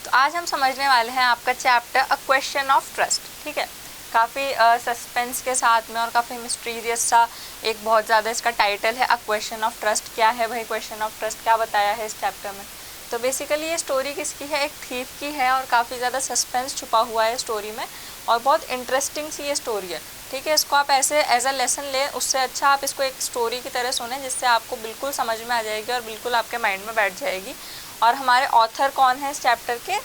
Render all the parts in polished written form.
तो आज हम समझने वाले हैं आपका chapter a question of trust. ठीक है, काफ़ी सस्पेंस के साथ में और काफ़ी मिस्टीरियस सा एक बहुत ज़्यादा इसका टाइटल है अ क्वेश्चन ऑफ ट्रस्ट। क्या है भाई क्वेश्चन ऑफ ट्रस्ट, क्या बताया है इस चैप्टर में? तो बेसिकली ये स्टोरी किसकी है, एक थीफ की है और काफ़ी ज़्यादा सस्पेंस छुपा हुआ है स्टोरी में और बहुत इंटरेस्टिंग सी ये स्टोरी है। ठीक है, इसको आप ऐसे एज अ लेसन लें, उससे अच्छा आप इसको एक स्टोरी की तरह सुने जिससे आपको बिल्कुल समझ में आ जाएगी और बिल्कुल आपके माइंड में बैठ जाएगी। और हमारे ऑथर कौन है इस चैप्टर के?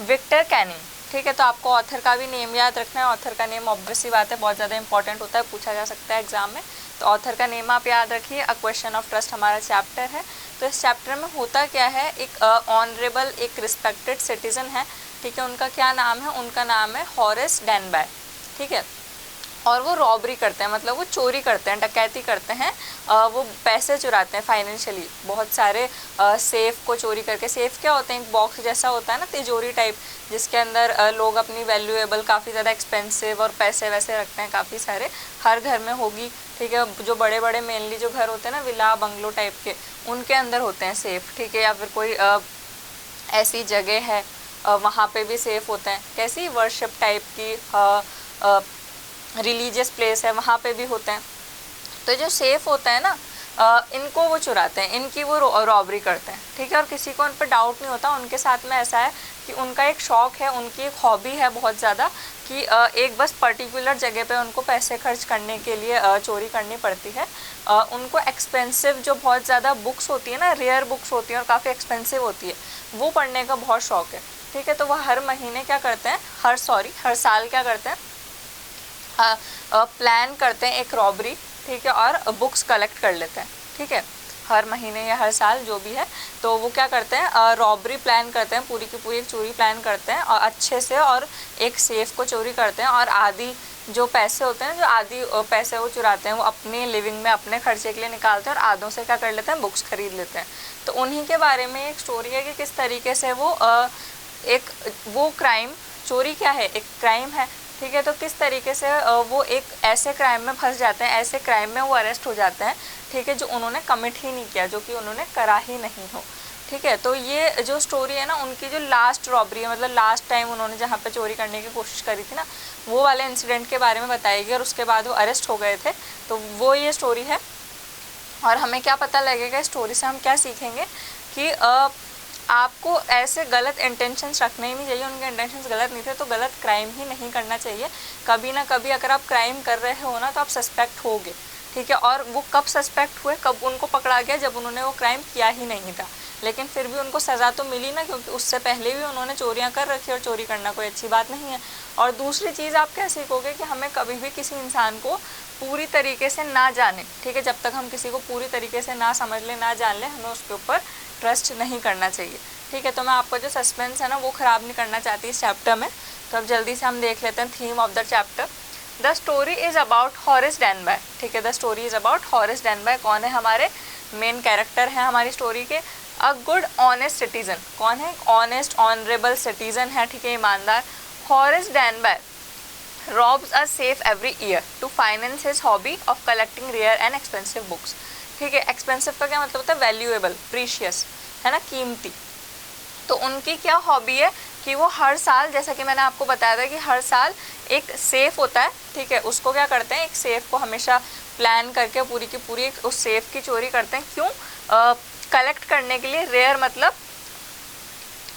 Victor Canning. ठीक है, तो आपको ऑथर का भी नेम याद रखना है। ऑथर का नेम ऑब्वियस सी बात है बहुत ज़्यादा इंपॉर्टेंट होता है, पूछा जा सकता है एग्जाम में। तो ऑथर का नेम आप याद रखिए। अ क्वेश्चन ऑफ ट्रस्ट हमारा चैप्टर है। तो इस चैप्टर में होता क्या है, एक ऑनरेबल एक रिस्पेक्टेड सिटीजन है। ठीक है, उनका क्या नाम है? उनका नाम है हॉरेस डेनबाय। ठीक है, और वो रॉबरी करते हैं, मतलब वो चोरी करते हैं, डकैती करते हैं, वो पैसे चुराते हैं फाइनेंशियली। बहुत सारे सेफ को चोरी करके, सेफ क्या होते हैं, एक बॉक्स जैसा होता है ना, तिजोरी टाइप, जिसके अंदर लोग अपनी वैल्यूएबल काफ़ी ज़्यादा एक्सपेंसिव और पैसे वैसे रखते हैं काफ़ी सारे, हर घर में होगी। ठीक है, जो बड़े बड़े मेनली जो घर होते हैं ना विला बंगलो टाइप के, उनके अंदर होते हैं सेफ। ठीक है, या फिर कोई ऐसी जगह है वहाँ पे भी सेफ होते हैं, कैसी वर्शिप टाइप की रिलीजियस प्लेस है, वहाँ पे भी होते हैं। तो जो सेफ होता है ना, इनको वो चुराते हैं, इनकी वो रॉबरी करते हैं। ठीक है, और किसी को उन पर डाउट नहीं होता। उनके साथ में ऐसा है कि उनका एक शौक़ है, उनकी एक हॉबी है बहुत ज़्यादा कि एक बस पर्टिकुलर जगह पे उनको पैसे खर्च करने के लिए चोरी करनी पड़ती है। उनको एक्सपेंसिव जो बहुत ज़्यादा बुक्स होती है ना, रेयर बुक्स होती हैं और काफ़ी एक्सपेंसिव होती है, वो पढ़ने का बहुत शौक़ है। ठीक है, तो वह हर महीने क्या करते हैं, हर साल क्या करते हैं, प्लान करते हैं एक रॉबरी। ठीक है, और बुक्स कलेक्ट कर लेते हैं। ठीक है, हर महीने या हर साल जो भी है, तो वो क्या करते हैं, रॉबरी प्लान करते हैं, पूरी की पूरी एक चोरी प्लान करते हैं और अच्छे से, और एक सेफ को चोरी करते हैं। और आधी जो पैसे होते हैं, जो आधी पैसे वो चुराते हैं, वो अपनी लिविंग में अपने खर्चे के लिए निकालते हैं और आधों से क्या कर लेते हैं, बुक्स खरीद लेते हैं। तो उन्हीं के बारे में एक स्टोरी है कि किस तरीके से वो क्राइम, चोरी क्या है, एक क्राइम है। ठीक है, तो किस तरीके से वो एक ऐसे क्राइम में फंस जाते हैं, ऐसे क्राइम में वो अरेस्ट हो जाते हैं। ठीक है, जो उन्होंने कमिट ही नहीं किया, जो कि उन्होंने करा ही नहीं हो। ठीक है, तो ये जो स्टोरी है ना, उनकी जो लास्ट रॉबरी है, मतलब लास्ट टाइम उन्होंने जहाँ पे चोरी करने की कोशिश करी थी ना, वो वाले इंसिडेंट के बारे में बताएगी और उसके बाद वो अरेस्ट हो गए थे। तो वो ये स्टोरी है। और हमें क्या पता लगेगा स्टोरी से, हम क्या सीखेंगे कि आपको ऐसे गलत इंटेंशंस रखने ही नहीं चाहिए। उनके इंटेंशंस गलत नहीं थे तो गलत क्राइम ही नहीं करना चाहिए। कभी ना कभी अगर आप क्राइम कर रहे हो ना, तो आप सस्पेक्ट होगे। ठीक है, और वो कब सस्पेक्ट हुए, कब उनको पकड़ा गया, जब उन्होंने वो क्राइम किया ही नहीं था। लेकिन फिर भी उनको सज़ा तो मिली ना, क्योंकि उससे पहले भी उन्होंने चोरियाँ कर रखी और चोरी करना कोई अच्छी बात नहीं है। और दूसरी चीज़ आप क्या सीखोगे कि हमें कभी भी किसी इंसान को पूरी तरीके से ना जाने, ठीक है, जब तक हम किसी को पूरी तरीके से ना समझ लें, ना जान लें, हमें उसके ऊपर ट्रस्ट नहीं करना चाहिए। ठीक है, तो मैं आपका जो सस्पेंस है ना वो ख़राब नहीं करना चाहती इस चैप्टर में। तो अब जल्दी से हम देख लेते हैं theme of the chapter. The story is about Horace Denby. ठीक है, the story is about Horace Denby. कौन है हमारे मेन कैरेक्टर हैं हमारी स्टोरी के? A good honest citizen. कौन है? ऑनेस्ट ऑनरेबल सिटीज़न है। ठीक है, ईमानदार। Horace Denby robs a safe every year to finance his hobby of collecting rare and expensive books. ठीक है, एक्सपेंसिव का क्या मतलब होता है? वैल्यूएबल, प्रीशियस, है ना, कीमती। तो उनकी क्या हॉबी है कि वो हर साल, जैसा कि मैंने आपको बताया था कि हर साल एक सेफ होता है। ठीक है, उसको क्या करते हैं, एक सेफ को हमेशा प्लान करके पूरी की पूरी एक उस सेफ की चोरी करते हैं। क्यों? कलेक्ट करने के लिए। रेयर मतलब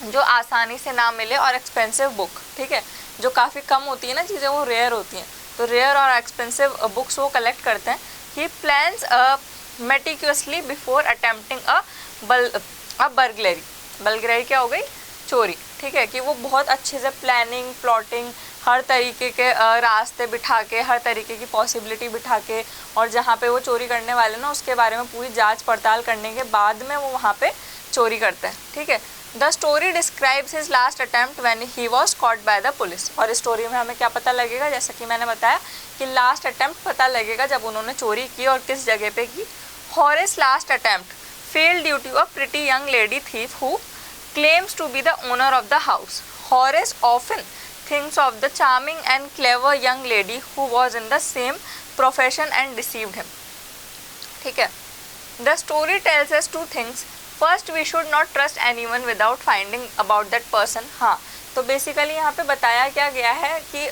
जो आसानी से ना मिले, और एक्सपेंसिव बुक, ठीक है, जो काफ़ी कम होती है ना चीज़ें, वो रेयर होती हैं। तो रेयर और एक्सपेंसिव बुक्स वो कलेक्ट करते हैं। ही प्लान्स मेटिक्यूअसली बिफोर अटेम्प्टिंग अ बर्गलरी। बर्गलरी क्या हो गई? चोरी। ठीक है, कि वो बहुत अच्छे से प्लानिंग, प्लॉटिंग, हर तरीके के रास्ते बिठा के, हर तरीके की पॉसिबिलिटी बिठा के, और जहाँ पे वो चोरी करने वाले ना उसके बारे में पूरी जांच पड़ताल करने के बाद में वो वहाँ पे चोरी करते हैं। ठीक है, the story describes his last attempt when he was caught by the police. और इस स्टोरी में हमें क्या पता लगेगा, जैसा कि मैंने बताया कि लास्ट अटैम्प्ट पता लगेगा जब उन्होंने चोरी की और किस जगह पे की। Horace last attempt failed due to a pretty young lady thief who claims to be the owner of the house. Horace often thinks of the charming and clever young lady who was in the same profession and deceived him. ठीक है, the story tells us two things. First we should not trust anyone without finding about that person. हाँ, तो basically यहाँ पे बताया क्या गया है कि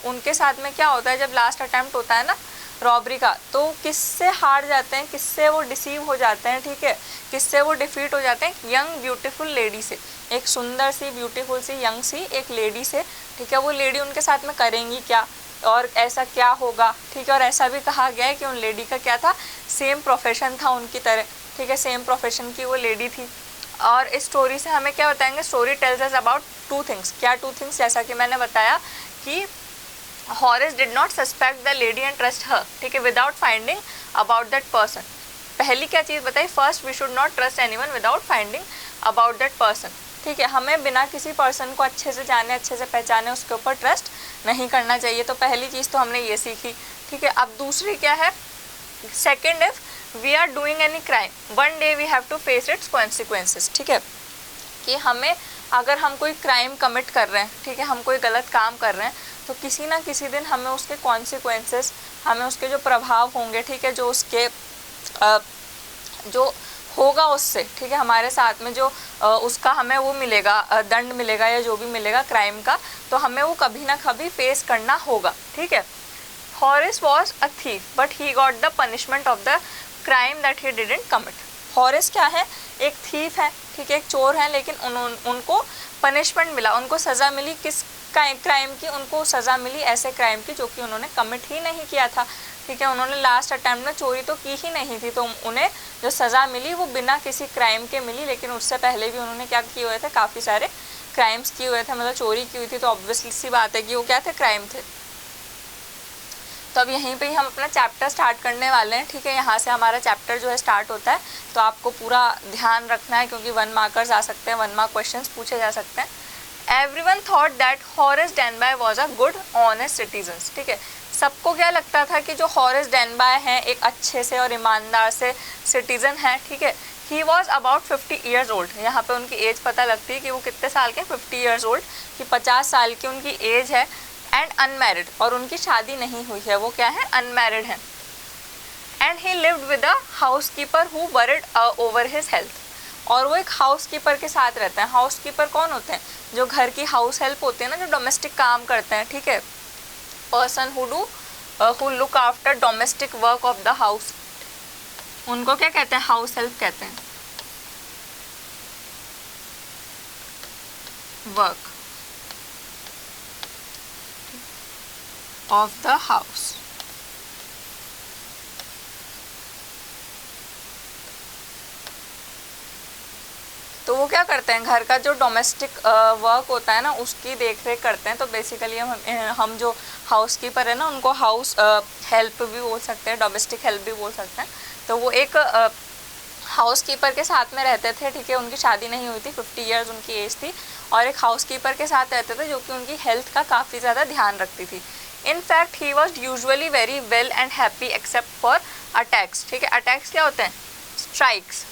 उनके साथ में क्या होता है जब लास्ट अटेम्प्ट होता है ना रॉबरी का, तो किससे हार जाते हैं, किससे वो डिसीव हो जाते हैं, ठीक है, किससे वो डिफीट हो जाते हैं, यंग ब्यूटीफुल लेडी से, एक सुंदर सी ब्यूटीफुल सी यंग सी एक लेडी से, ठीक है। वो लेडी उनके साथ में करेंगी क्या और ऐसा क्या होगा, ठीक है। और ऐसा भी कहा गया है कि उन लेडी का क्या था, सेम प्रोफेशन था उनकी तरह, ठीक है, सेम प्रोफेशन की वो लेडी थी। और इस स्टोरी से हमें क्या बताएंगे, story tells us about two things. क्या टू थिंग्स, जैसा कि मैंने बताया कि Horace did not suspect the lady and trust her, ठीक है, without finding about that person. पहली क्या चीज़ बताई, first we should not trust anyone without finding about that person, ठीक है। हमें बिना किसी पर्सन को अच्छे से जाने, अच्छे से पहचाने उसके ऊपर ट्रस्ट नहीं करना चाहिए। तो पहली चीज़ तो हमने ये सीखी, ठीक है। अब दूसरी क्या है, second, if we are doing any crime one day we have to face its consequences, ठीक है, कि हमें अगर हम कोई क्राइम कमिट कर रहे हैं, ठीक है, हम कोई गलत काम कर रहे हैं, तो किसी ना किसी दिन हमें उसके कॉन्सिक्वेंसेस, हमें उसके जो प्रभाव होंगे, ठीक है, जो उसके जो होगा उससे, ठीक है, हमारे साथ में जो उसका हमें वो मिलेगा, दंड मिलेगा या जो भी मिलेगा क्राइम का, तो हमें वो कभी ना कभी फेस करना होगा, ठीक है। Horace was a thief but he got the punishment of the crime that he didn't commit. Horace क्या है, एक थीफ है, ठीक है, एक चोर है, लेकिन उनको पनिशमेंट मिला, उनको सज़ा मिली, किस क्राइम की, उनको सज़ा मिली ऐसे क्राइम की जो कि उन्होंने कमिट ही नहीं किया था, ठीक है। उन्होंने लास्ट अटैम्प्ट में चोरी तो की ही नहीं थी, तो उन्हें जो सज़ा मिली वो बिना किसी क्राइम के मिली, लेकिन उससे पहले भी उन्होंने क्या किए हुए थे, काफ़ी सारे क्राइम्स किए हुए थे, मतलब चोरी की हुई थी, तो ऑब्वियसली सी बात है कि वो क्या थे, क्राइम थे। तो अब यहीं पे ही हम अपना चैप्टर स्टार्ट करने वाले हैं, ठीक है। यहाँ से हमारा चैप्टर जो है स्टार्ट होता है, तो आपको पूरा ध्यान रखना है क्योंकि 1 मार्कर्स आ सकते हैं, 1 मार्क क्वेश्चंस पूछे जा सकते हैं। Everyone thought that Horace Denby was a good honest citizen, ठीक है। सबको क्या लगता था कि जो हॉरेस डेनबाय हैं एक अच्छे से और ईमानदार से सिटीजन हैं, ठीक है। He was about 50 years old, यहाँ पे उनकी एज पता लगती है कि वो कितने साल के, 50 ईयर्स ओल्ड, कि 50 साल की उनकी एज है, एंड अनमैरिड, और उनकी शादी नहीं हुई है, वो क्या है, अनमैरिड है। And he lived with a house keeper who worried over his health, और वो एक हाउस कीपर के साथ रहते हैं। हाउस कीपर कौन होते हैं, जो घर की हाउस हेल्प होते हैं ना, जो डोमेस्टिक काम करते हैं, ठीक है, person who look after domestic work of the house, उनको क्या कहते हैं, हाउस हेल्प कहते हैं, वर्क ऑफ द हाउस। तो वो क्या करते हैं, घर का जो डोमेस्टिक वर्क होता है ना उसकी देख रेख करते हैं। तो बेसिकली हम जो हाउस कीपर है ना उनको हाउस हेल्प भी बोल सकते हैं, डोमेस्टिक हेल्प भी बोल सकते हैं। तो वो एक हाउस कीपर के साथ में रहते थे, ठीक है, उनकी शादी नहीं हुई थी, 50 ईयर्स उनकी एज थी, और एक हाउस कीपर के साथ रहते थे जो कि उनकी हेल्थ का काफ़ी ज़्यादा ध्यान रखती थी। In fact he was usually very well and happy except for attacks, ठीक है। अटैक्स क्या होते हैं, स्ट्राइक्स,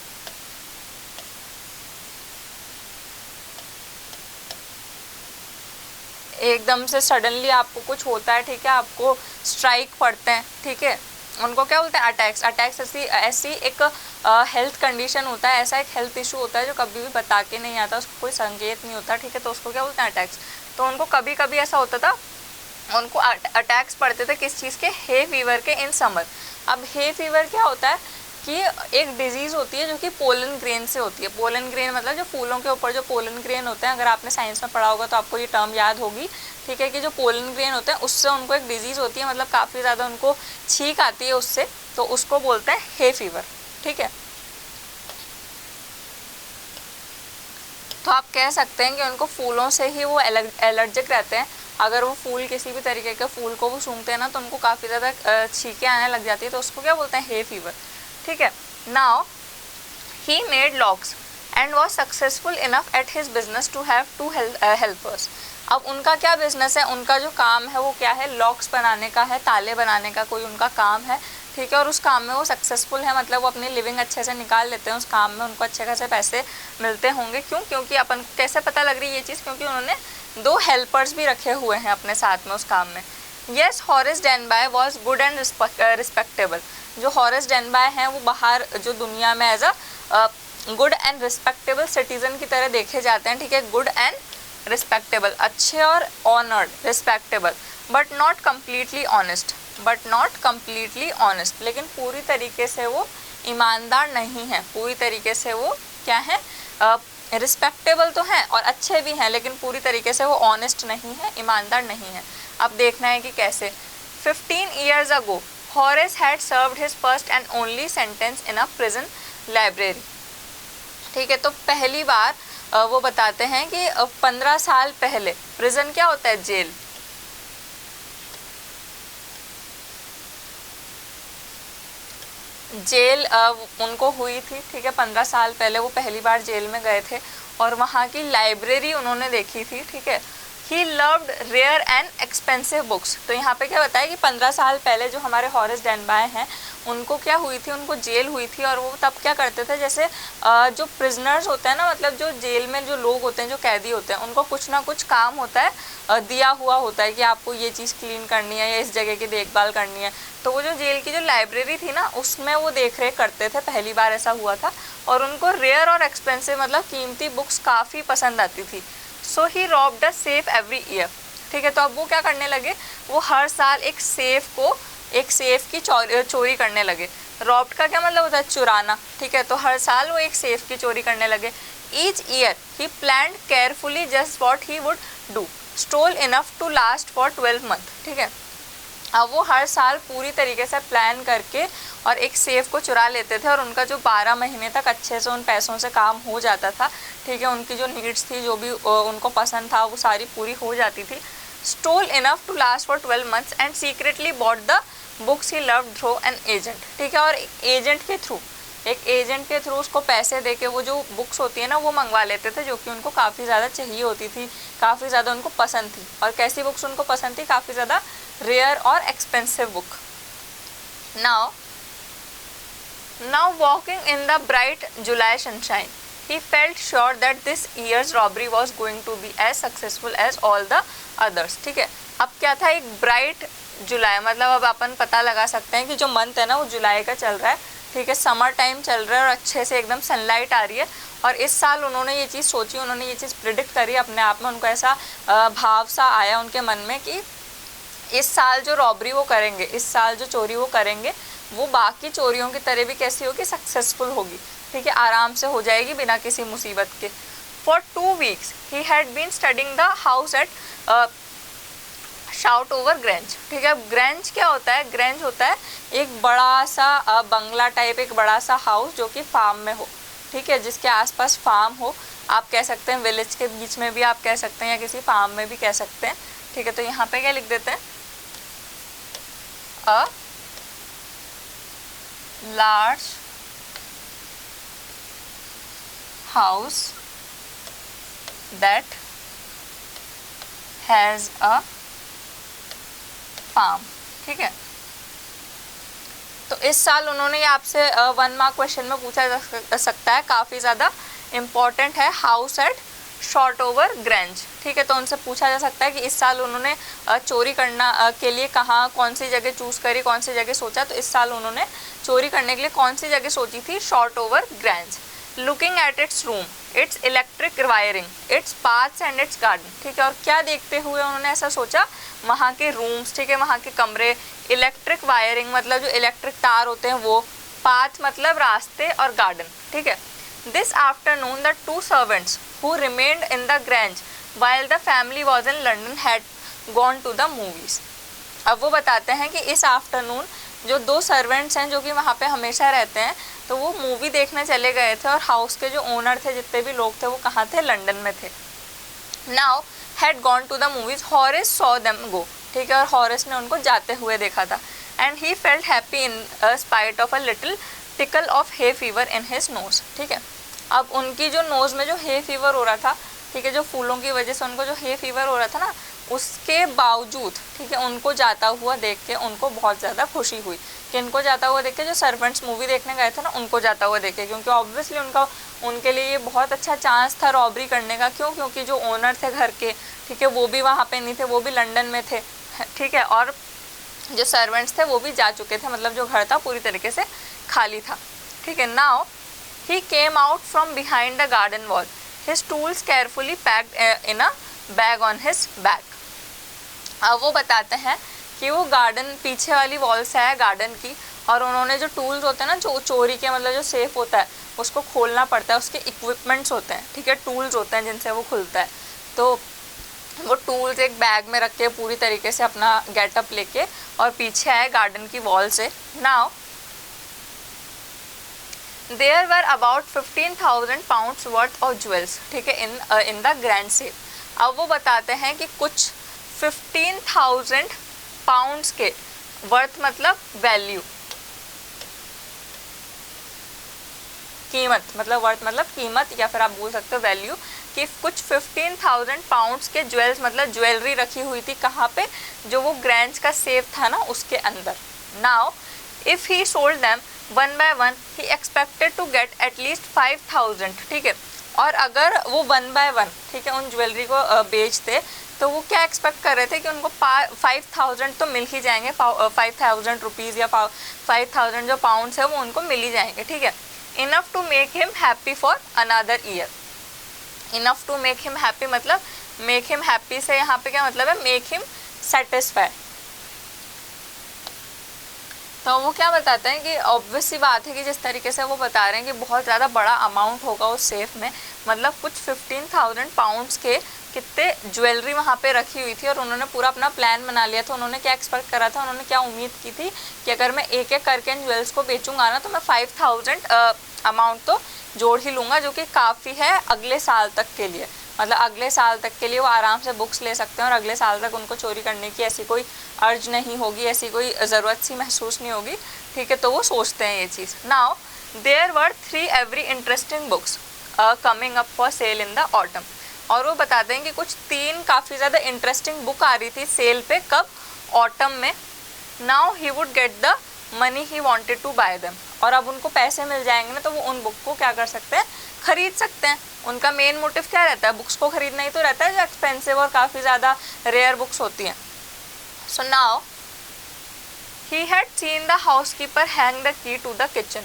एकदम से सडनली आपको कुछ होता है, ठीक है, आपको स्ट्राइक पड़ते हैं, ठीक है, उनको क्या बोलते हैं, अटैक्स। अटैक्स ऐसी एक हेल्थ कंडीशन होता है, ऐसा एक हेल्थ इशू होता है जो कभी भी बता के नहीं आता, उसको कोई संकेत नहीं होता, ठीक है, तो उसको क्या बोलते हैं, अटैक्स। तो उनको कभी कभी ऐसा होता था, उनको अटैक्स पड़ते थे, किस चीज़ के, हे फीवर के, इन समर। अब हे फीवर क्या होता है कि एक डिजीज़ होती है जो कि पोलन ग्रेन से होती है। पोलन ग्रेन मतलब जो फूलों के ऊपर जो पोलन ग्रेन होते हैं, अगर आपने साइंस में पढ़ा होगा तो आपको ये टर्म याद होगी, ठीक है, कि जो पोलन ग्रेन होते हैं उससे उनको एक डिजीज़ होती है, मतलब काफ़ी ज़्यादा उनको छींक आती है उससे, तो उसको बोलते हैं हे फीवर, ठीक है। तो आप कह सकते हैं कि उनको फूलों से ही वो एलर्जिक रहते हैं। अगर वो फूल किसी भी तरीके के फूल को वो सूंघते हैं ना तो उनको काफ़ी ज़्यादा छींकें आने लग जाती है, तो उसको क्या बोलते हैं, हे फीवर, ठीक है। Now he made locks and was successful enough at his business to have 2 helpers. अब उनका क्या बिजनेस है, उनका जो काम है वो क्या है, लॉक्स बनाने का है, ताले बनाने का कोई उनका काम है, ठीक है, और उस काम में वो सक्सेसफुल है, मतलब वो अपनी लिविंग अच्छे से निकाल लेते हैं उस काम में, उनको अच्छे खासे पैसे मिलते होंगे। क्यों, क्योंकि अपन को कैसे पता लग रही है ये चीज़, क्योंकि उन्होंने 2 हेल्पर्स भी रखे हुए हैं अपने साथ में उस काम में। Yes, Horace Denby was good and respectable. जो हॉरेस डेनबाय हैं वो बाहर जो दुनिया में as a good and respectable citizen की तरह देखे जाते हैं, ठीक है, गुड एंड रिस्पेक्टेबल, अच्छे और honoured, respectable, but not completely honest, but not completely honest, लेकिन पूरी तरीके से वो ईमानदार नहीं है, पूरी तरीके से वो क्या है, रिस्पेक्टेबल तो हैं और अच्छे भी हैं, लेकिन पूरी तरीके से वो ऑनेस्ट नहीं है, ईमानदार नहीं है। अब देखना है कि कैसे। 15 years ago Horace had served his first and only sentence in a prison library, ठीक है, तो पहली बार वो बताते हैं कि 15 साल पहले, प्रिजन क्या होता है, जेल, जेल उनको हुई थी, ठीक है, 15 साल पहले वो पहली बार जेल में गए थे और वहाँ की लाइब्रेरी उन्होंने देखी थी, ठीक है। He loved rare and expensive books, तो यहाँ पे क्या बताया कि 15 साल पहले जो हमारे हॉरेस डेनबाय हैं उनको क्या हुई थी, उनको जेल हुई थी और वो तब क्या करते थे, जैसे जो प्रिजनर्स होते हैं ना, मतलब जो जेल में जो लोग होते हैं, जो कैदी होते हैं, उनको कुछ ना कुछ काम होता है, दिया हुआ होता है कि आपको ये चीज़ क्लीन करनी है या इस जगह की देखभाल करनी है, तो वो जो जेल की जो लाइब्रेरी थी ना उसमें वो देख रेख करते थे, पहली बार ऐसा हुआ था, और उनको रेयर और एक्सपेंसिव मतलब कीमती बुक्स काफ़ी पसंद आती थी। So he robbed a safe every year, ठीक है, तो अब वो क्या करने लगे, वो हर साल एक सेफ की चोरी करने लगे। रॉब्ड का क्या मतलब होता है, चुराना, ठीक है, तो हर साल वो एक सेफ की चोरी करने लगे। Each year he planned carefully just what he would do, stole enough to last for 12 month, ठीक है। अब वो हर साल पूरी तरीके से प्लान करके और एक सेफ को चुरा लेते थे और उनका जो 12 महीने तक अच्छे से उन पैसों से काम हो जाता था, ठीक है, उनकी जो नीड्स थी, जो भी उनको पसंद था, वो सारी पूरी हो जाती थी। Stole enough to last for 12 months and secretly bought the books he loved through an agent, ठीक है, और एक एजेंट के थ्रू उसको पैसे दे के वो जो बुक्स होती है ना वो मंगवा लेते थे, जो कि उनको काफ़ी ज़्यादा चाहिए होती थी, काफ़ी ज़्यादा उनको पसंद थी। और कैसी बुक्स उनको पसंद थी, काफ़ी ज़्यादा रेयर और expensive book. Now walking in the bright July sunshine he felt sure that this year's robbery was going to be as successful as all the others, ठीक है। अब क्या था, एक ब्राइट जुलाई, मतलब अब अपन पता लगा सकते हैं कि जो मंथ है ना वो जुलाई का चल रहा है, ठीक है, समर टाइम चल रहा है और अच्छे से एकदम सनलाइट आ रही है। और इस साल उन्होंने ये चीज़ सोची, उन्होंने ये चीज़ प्रिडिक्ट करी अपने आप में, उनको ऐसा भाव सा आया उनके मन में कि इस साल जो रॉबरी वो करेंगे, इस साल जो चोरी वो करेंगे, वो बाकी चोरियों की तरह भी कैसी होगी, सक्सेसफुल होगी, ठीक है, आराम से हो जाएगी बिना किसी मुसीबत के। For 2 weeks he had been studying the house at Shotover Grange, ठीक है। ग्रेंज क्या होता है, ग्रेंज होता है एक बड़ा सा बंगला टाइप, एक बड़ा सा हाउस जो कि फार्म में हो, ठीक है, जिसके आसपास फार्म हो, आप कह सकते हैं विलेज के बीच में भी आप कह सकते हैं या किसी फार्म में भी कह सकते हैं, ठीक है। तो यहाँ पे क्या लिख देते हैं, a large house that has a farm, ठीक है। तो इस साल उन्होंने आपसे 1 मार्क क्वेश्चन में पूछा जा सकता है, काफ़ी ज़्यादा इम्पॉर्टेंट है, house at Shotover Grange, ठीक है। तो उनसे पूछा जा सकता है कि इस साल उन्होंने चोरी करना के लिए कहाँ, कौन सी जगह चूज़ करी, कौन सी जगह सोचा, तो इस साल उन्होंने चोरी करने के लिए कौन सी जगह सोची थी, short over grange. Looking at its room, it's electric wiring, it's paths and it's garden, ठीक है। और क्या देखते हुए उन्होंने ऐसा सोचा, वहाँ के रूम्स, ठीक है, वहाँ के कमरे, इलेक्ट्रिक वायरिंग मतलब जो इलेक्ट्रिक तार होते हैं वो, पाथ मतलब रास्ते, और गार्डन, ठीक है। This afternoon the 2 servants who remained in the Grange while the family was in London had gone to the movies। अब वो बताते हैं कि इस आफ्टरनून जो 2 सर्वेंट्स हैं जो कि वहाँ पे हमेशा रहते हैं, तो वो मूवी देखने चले गए थे और हाउस के जो ओनर थे, जितने भी लोग थे, वो कहाँ थे, लंदन में थे। Now had gone to the movies, Horace saw them go, ठीक है, और हॉरेस ने उनको जाते हुए देखा था। And he felt happy in spite of a little tackle of hay fever in his nose, ठीक है। अब उनकी जो नोज़ में जो हे फीवर हो रहा था, ठीक है, जो फूलों की वजह से उनको जो हे फीवर हो रहा था ना, उसके बावजूद, ठीक है, उनको जाता हुआ देख के उनको बहुत ज़्यादा खुशी हुई। कि इनको जाता हुआ देख के, जो सर्वेंट्स मूवी देखने गए थे ना, उनको जाता हुआ देख के, क्योंकि ऑब्वियसली उनके लिए ये बहुत अच्छा चांस था रॉबरी करने का। क्यों? क्योंकि जो ओनर थे घर के, ठीक है, वो भी वहाँ पे नहीं थे, वो भी लंदन में थे, ठीक है, और जो सर्वेंट्स थे वो भी जा चुके थे, मतलब जो घर था पूरी तरीके से खाली था, ठीक है। Now He came out from behind the garden wall, his tools carefully packed in a bag on his back. अब वो बताते हैं कि वो गार्डन पीछे वाली वॉल से आया गार्डन की, और उन्होंने जो टूल्स होते हैं ना, जो चोरी के मतलब जो सेफ होता है उसको खोलना पड़ता है, उसके इक्विपमेंट्स होते हैं, ठीक है, टूल्स होते हैं जिनसे वो खुलता है, तो वो टूल्स एक बैग में रख के पूरी तरीके से अपना गेटअप लेके और पीछे आए गार्डन की वॉल से. Now there were about 15,000 pounds worth of jewels, ठीक है, इन द ग्रैंड सेल. अब वो बताते हैं कि कुछ 15,000 पाउंड्स के वर्थ मतलब वैल्यू, कीमत मतलब वर्थ मतलब कीमत, या फिर आप बोल सकते हो वैल्यू, कि कुछ 15,000 पाउंड्स के ज्वेल्स मतलब ज्वेलरी रखी हुई थी. कहाँ पे? जो वो ग्रैंड्स का सेफ था ना उसके अंदर. Now if he sold them one by one he expected to get at least 5,000, ठीक है, और अगर वो वन बाय वन, ठीक है, उन ज्वेलरी को बेचते तो वो क्या एक्सपेक्ट कर रहे थे कि उनको 5,000 तो मिल ही जाएंगे, 5,000 रुपीज़ या 5,000 जो पाउंड्स है वो उनको मिल ही जाएंगे, ठीक है. Enough to make him happy for another year. Enough to make him happy मतलब मेक हिम हैप्पी से यहाँ पे क्या मतलब है? Make him satisfy. तो वो क्या बताते हैं कि ऑब्वियस सी बात है कि जिस तरीके से वो बता रहे हैं कि बहुत ज़्यादा बड़ा अमाउंट होगा उस सेफ में, मतलब कुछ 15,000 पाउंड्स के कितने ज्वेलरी वहाँ पे रखी हुई थी, और उन्होंने पूरा अपना प्लान बना लिया था. उन्होंने क्या एक्सपेक्ट करा था, उन्होंने क्या उम्मीद की थी कि अगर मैं एक एक करके इन ज्वेल्स को बेचूंगा ना तो मैं 5,000 अमाउंट तो जोड़ ही लूँगा, जो कि काफ़ी है अगले साल तक के लिए. मतलब अगले साल तक के लिए वो आराम से बुक्स ले सकते हैं और अगले साल तक उनको चोरी करने की ऐसी कोई अर्ज नहीं होगी, ऐसी कोई ज़रूरत सी महसूस नहीं होगी, ठीक है. तो वो सोचते हैं ये चीज़. Now there were 3 very interesting books coming up for sale in the autumn. और वो बताते हैं कि कुछ 3 काफ़ी ज़्यादा इंटरेस्टिंग बुक आ रही थी सेल पे. कब? ऑटम में. Now he would get the money he wanted to buy them. और अब उनको पैसे मिल जाएंगे ना तो वो उन बुक को क्या कर सकते हैं? खरीद सकते हैं. उनका मेन मोटिव क्या रहता है? बुक्स को खरीदना ही तो रहता है, जो एक्सपेंसिव और काफ़ी ज़्यादा रेयर बुक्स होती हैं. So now he had seen the housekeeper hang the key to the kitchen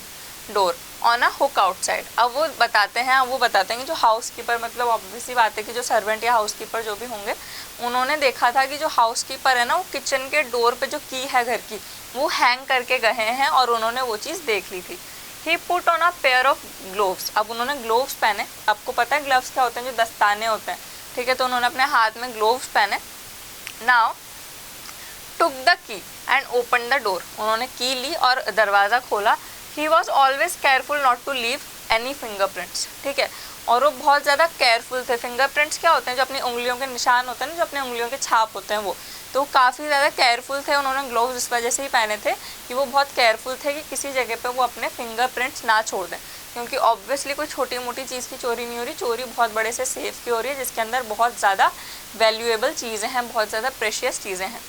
door on a hook outside. अब वो बताते हैं कि जो हाउसकीपर मतलब ऑब्वियसली बात है कि जो सर्वेंट या हाउसकीपर जो भी होंगे, उन्होंने देखा था कि जो हाउसकीपर है ना वो किचन के डोर पे जो की है घर की वो हैंग करके गए हैं, और उन्होंने वो चीज़ देख ली थी. He put on a pair of gloves. अब उन्होंने ग्लोव्स पहने. आपको पता है ग्लव्स क्या होते हैं? जो दस्ताने होते हैं, ठीक है. तो उन्होंने अपने हाथ में ग्लोव्स पहने. Now took the key and open the door. उन्होंने की ली और दरवाज़ा खोला. He was always careful not to leave any fingerprints, ठीक है. और वो बहुत ज़्यादा केयरफुल थे. फिंगरप्रिंट्स क्या होते हैं? जो अपनी उंगलियों के निशान होते हैं ना, जो अपनी उंगलियों के छाप होते हैं वो. तो काफ़ी ज़्यादा केयरफुल थे. उन्होंने ग्लोव्स इस वजह से ही पहने थे कि वो बहुत केयरफुल थे कि किसी जगह पे वो अपने फिंगरप्रिंट्स ना छोड़ दें, क्योंकि ऑब्वियसली कोई छोटी मोटी चीज़ की चोरी नहीं हो रही. चोरी बहुत बड़े से सेफ की हो रही है, जिसके अंदर बहुत ज़्यादा वैल्यूएबल चीज़ें हैं, बहुत ज़्यादा प्रेशियस चीज़ें हैं.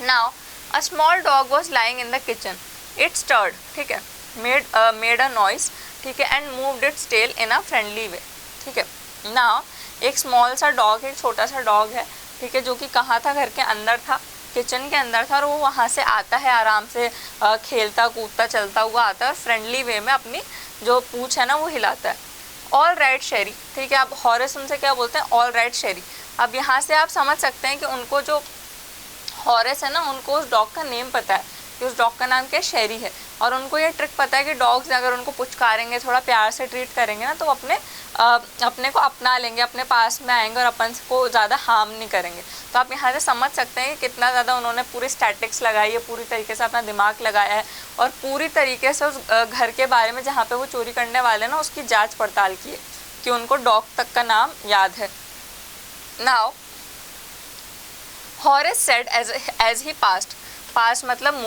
Now a small dog was lying in the kitchen. It stirred, ठीक है, मेड अ नॉइस, ठीक है, and moved its tail in a friendly way, ठीक है. नाउ एक स्मॉल सा डॉग है, एक छोटा सा डॉग है, ठीक है, जो कि कहाँ था? घर के अंदर था, किचन के अंदर था. और वो वहाँ से आता है आराम से खेलता कूदता चलता हुआ आता है और फ्रेंडली वे में अपनी जो पूँछ है ना वो हिलाता है. ऑल राइट शेरी, ठीक है. अब हॉरेस उनसे क्या बोलते हैं? ऑल राइट शेरी. अब यहाँ से आप समझ सकते हैं कि उनको जो हॉरेस है ना, उनको उस डॉग का नेम पता है कि उस डॉग का नाम क्या है? शेरी है. और उनको ये ट्रिक पता है कि डॉग्स अगर उनको पुचकारेंगे, थोड़ा प्यार से ट्रीट करेंगे ना, तो अपने को अपना लेंगे, अपने पास में आएंगे और अपन को ज़्यादा हार्म नहीं करेंगे. तो आप यहाँ से समझ सकते हैं कि कितना ज़्यादा उन्होंने पूरी स्टैटिक्स लगाई है, पूरी तरीके से अपना दिमाग लगाया है, और पूरी तरीके से उस घर के बारे में जहाँ पे वो चोरी करने वाले ना उसकी जाँच पड़ताल की है कि उनको डॉग तक का नाम याद है. Now Horace said as he passed. Passed मतलब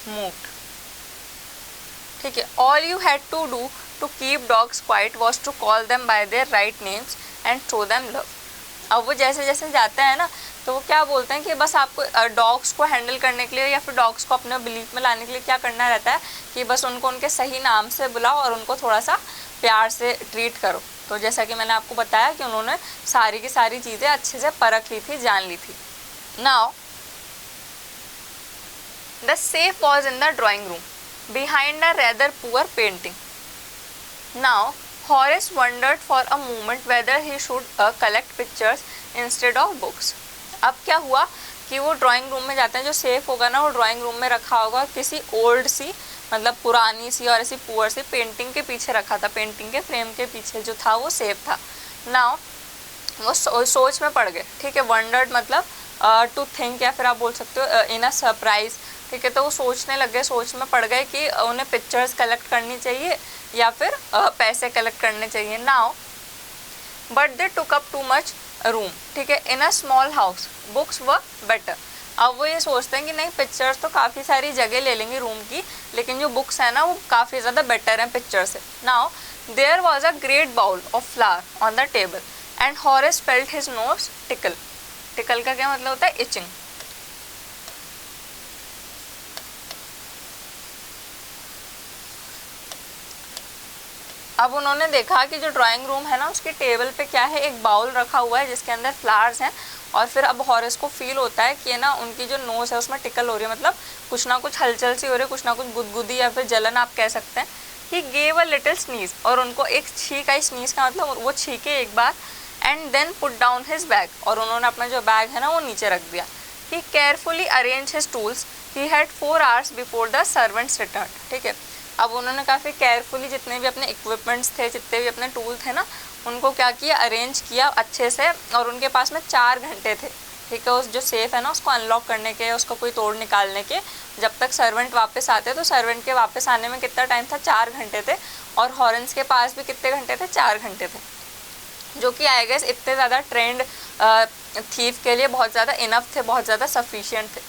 moved, ठीक है. All you had to do to keep dogs quiet was to call them by their right names and show them love. अब वो जैसे जैसे जाते हैं ना तो वो क्या बोलते हैं कि बस आपको डॉग्स को हैंडल करने के लिए या फिर डॉग्स को अपने बिलीफ में लाने के लिए क्या करना रहता है कि बस उनको उनके सही नाम से बुलाओ और उनको थोड़ा सा प्यार से ट्रीट करो. तो जैसा कि मैंने आपको बताया कि उन्होंने सारी की सारी चीज़ें अच्छे से परख ली थी, जान ली थी. Now the safe was in the drawing room. behind a rather poor painting. Now Horace wondered for a moment whether he should collect pictures instead of books. अब क्या हुआ कि वो ड्राइंग रूम में जाते हैं, जो सेफ होगा ना वो ड्राइंग रूम में रखा होगा, किसी ओल्ड सी मतलब पुरानी सी और ऐसी पुअर सी पेंटिंग के पीछे रखा था, पेंटिंग के फ्रेम के पीछे जो था वो सेफ था. नाउ वो सोच में पड़ गए. ठीक है, वंडर्ड मतलब टू थिंक या फिर आप बोल सकते हो इन अ सरप्राइज. ठीक है, तो वो सोचने लग गए, सोच में पड़ गए कि उन्हें पिक्चर्स कलेक्ट करनी चाहिए या फिर पैसे कलेक्ट करने चाहिए. Now but they took up too much room. ठीक है, in a small house books were better. अब वो ये सोचते हैं कि नहीं पिक्चर्स तो काफ़ी सारी जगह ले लेंगे रूम की, लेकिन जो बुक्स है ना वो काफ़ी ज़्यादा बेटर हैं पिक्चर से. Now there was a great bowl of flower on the table and Horace felt his nose tickle. Tickle का क्या मतलब होता है? इचिंग. अब उन्होंने देखा कि जो ड्राइंग रूम है ना उसकी टेबल पे क्या है, एक बाउल रखा हुआ है जिसके अंदर फ्लावर्स हैं. और फिर अब हॉरेस को फील होता है कि ना उनकी जो नोज़ है उसमें टिकल हो रही है, मतलब कुछ ना कुछ हलचल सी हो रही है, कुछ ना कुछ गुदगुदी या फिर जलन आप कह सकते हैं. He gave a little sneeze, और उनको एक छींक आई. स्नीज का मतलब वो छींके एक बार. And then put down his bag, और उन्होंने अपना जो बैग है ना वो नीचे रख दिया. He carefully arrange his tools. He had 4 hours before the servants return. ठीक है, अब उन्होंने काफ़ी केयरफुली जितने भी अपने इक्विपमेंट्स थे, जितने भी अपने टूल थे ना, उनको क्या किया, अरेंज किया अच्छे से. और उनके पास में 4 घंटे थे. ठीक है, उस जो सेफ़ है ना उसको अनलॉक करने के, उसका कोई तोड़ निकालने के, जब तक सर्वेंट वापस आते. तो सर्वेंट के वापस आने में कितना टाइम था? 4 घंटे थे. और हॉरेंस के पास भी कितने घंटे थे? 4 घंटे थे, जो कि आई गेस इतने ज़्यादा ट्रेंड थीफ के लिए बहुत ज़्यादा इनफ थे, बहुत ज़्यादा सफिशिएंट थे.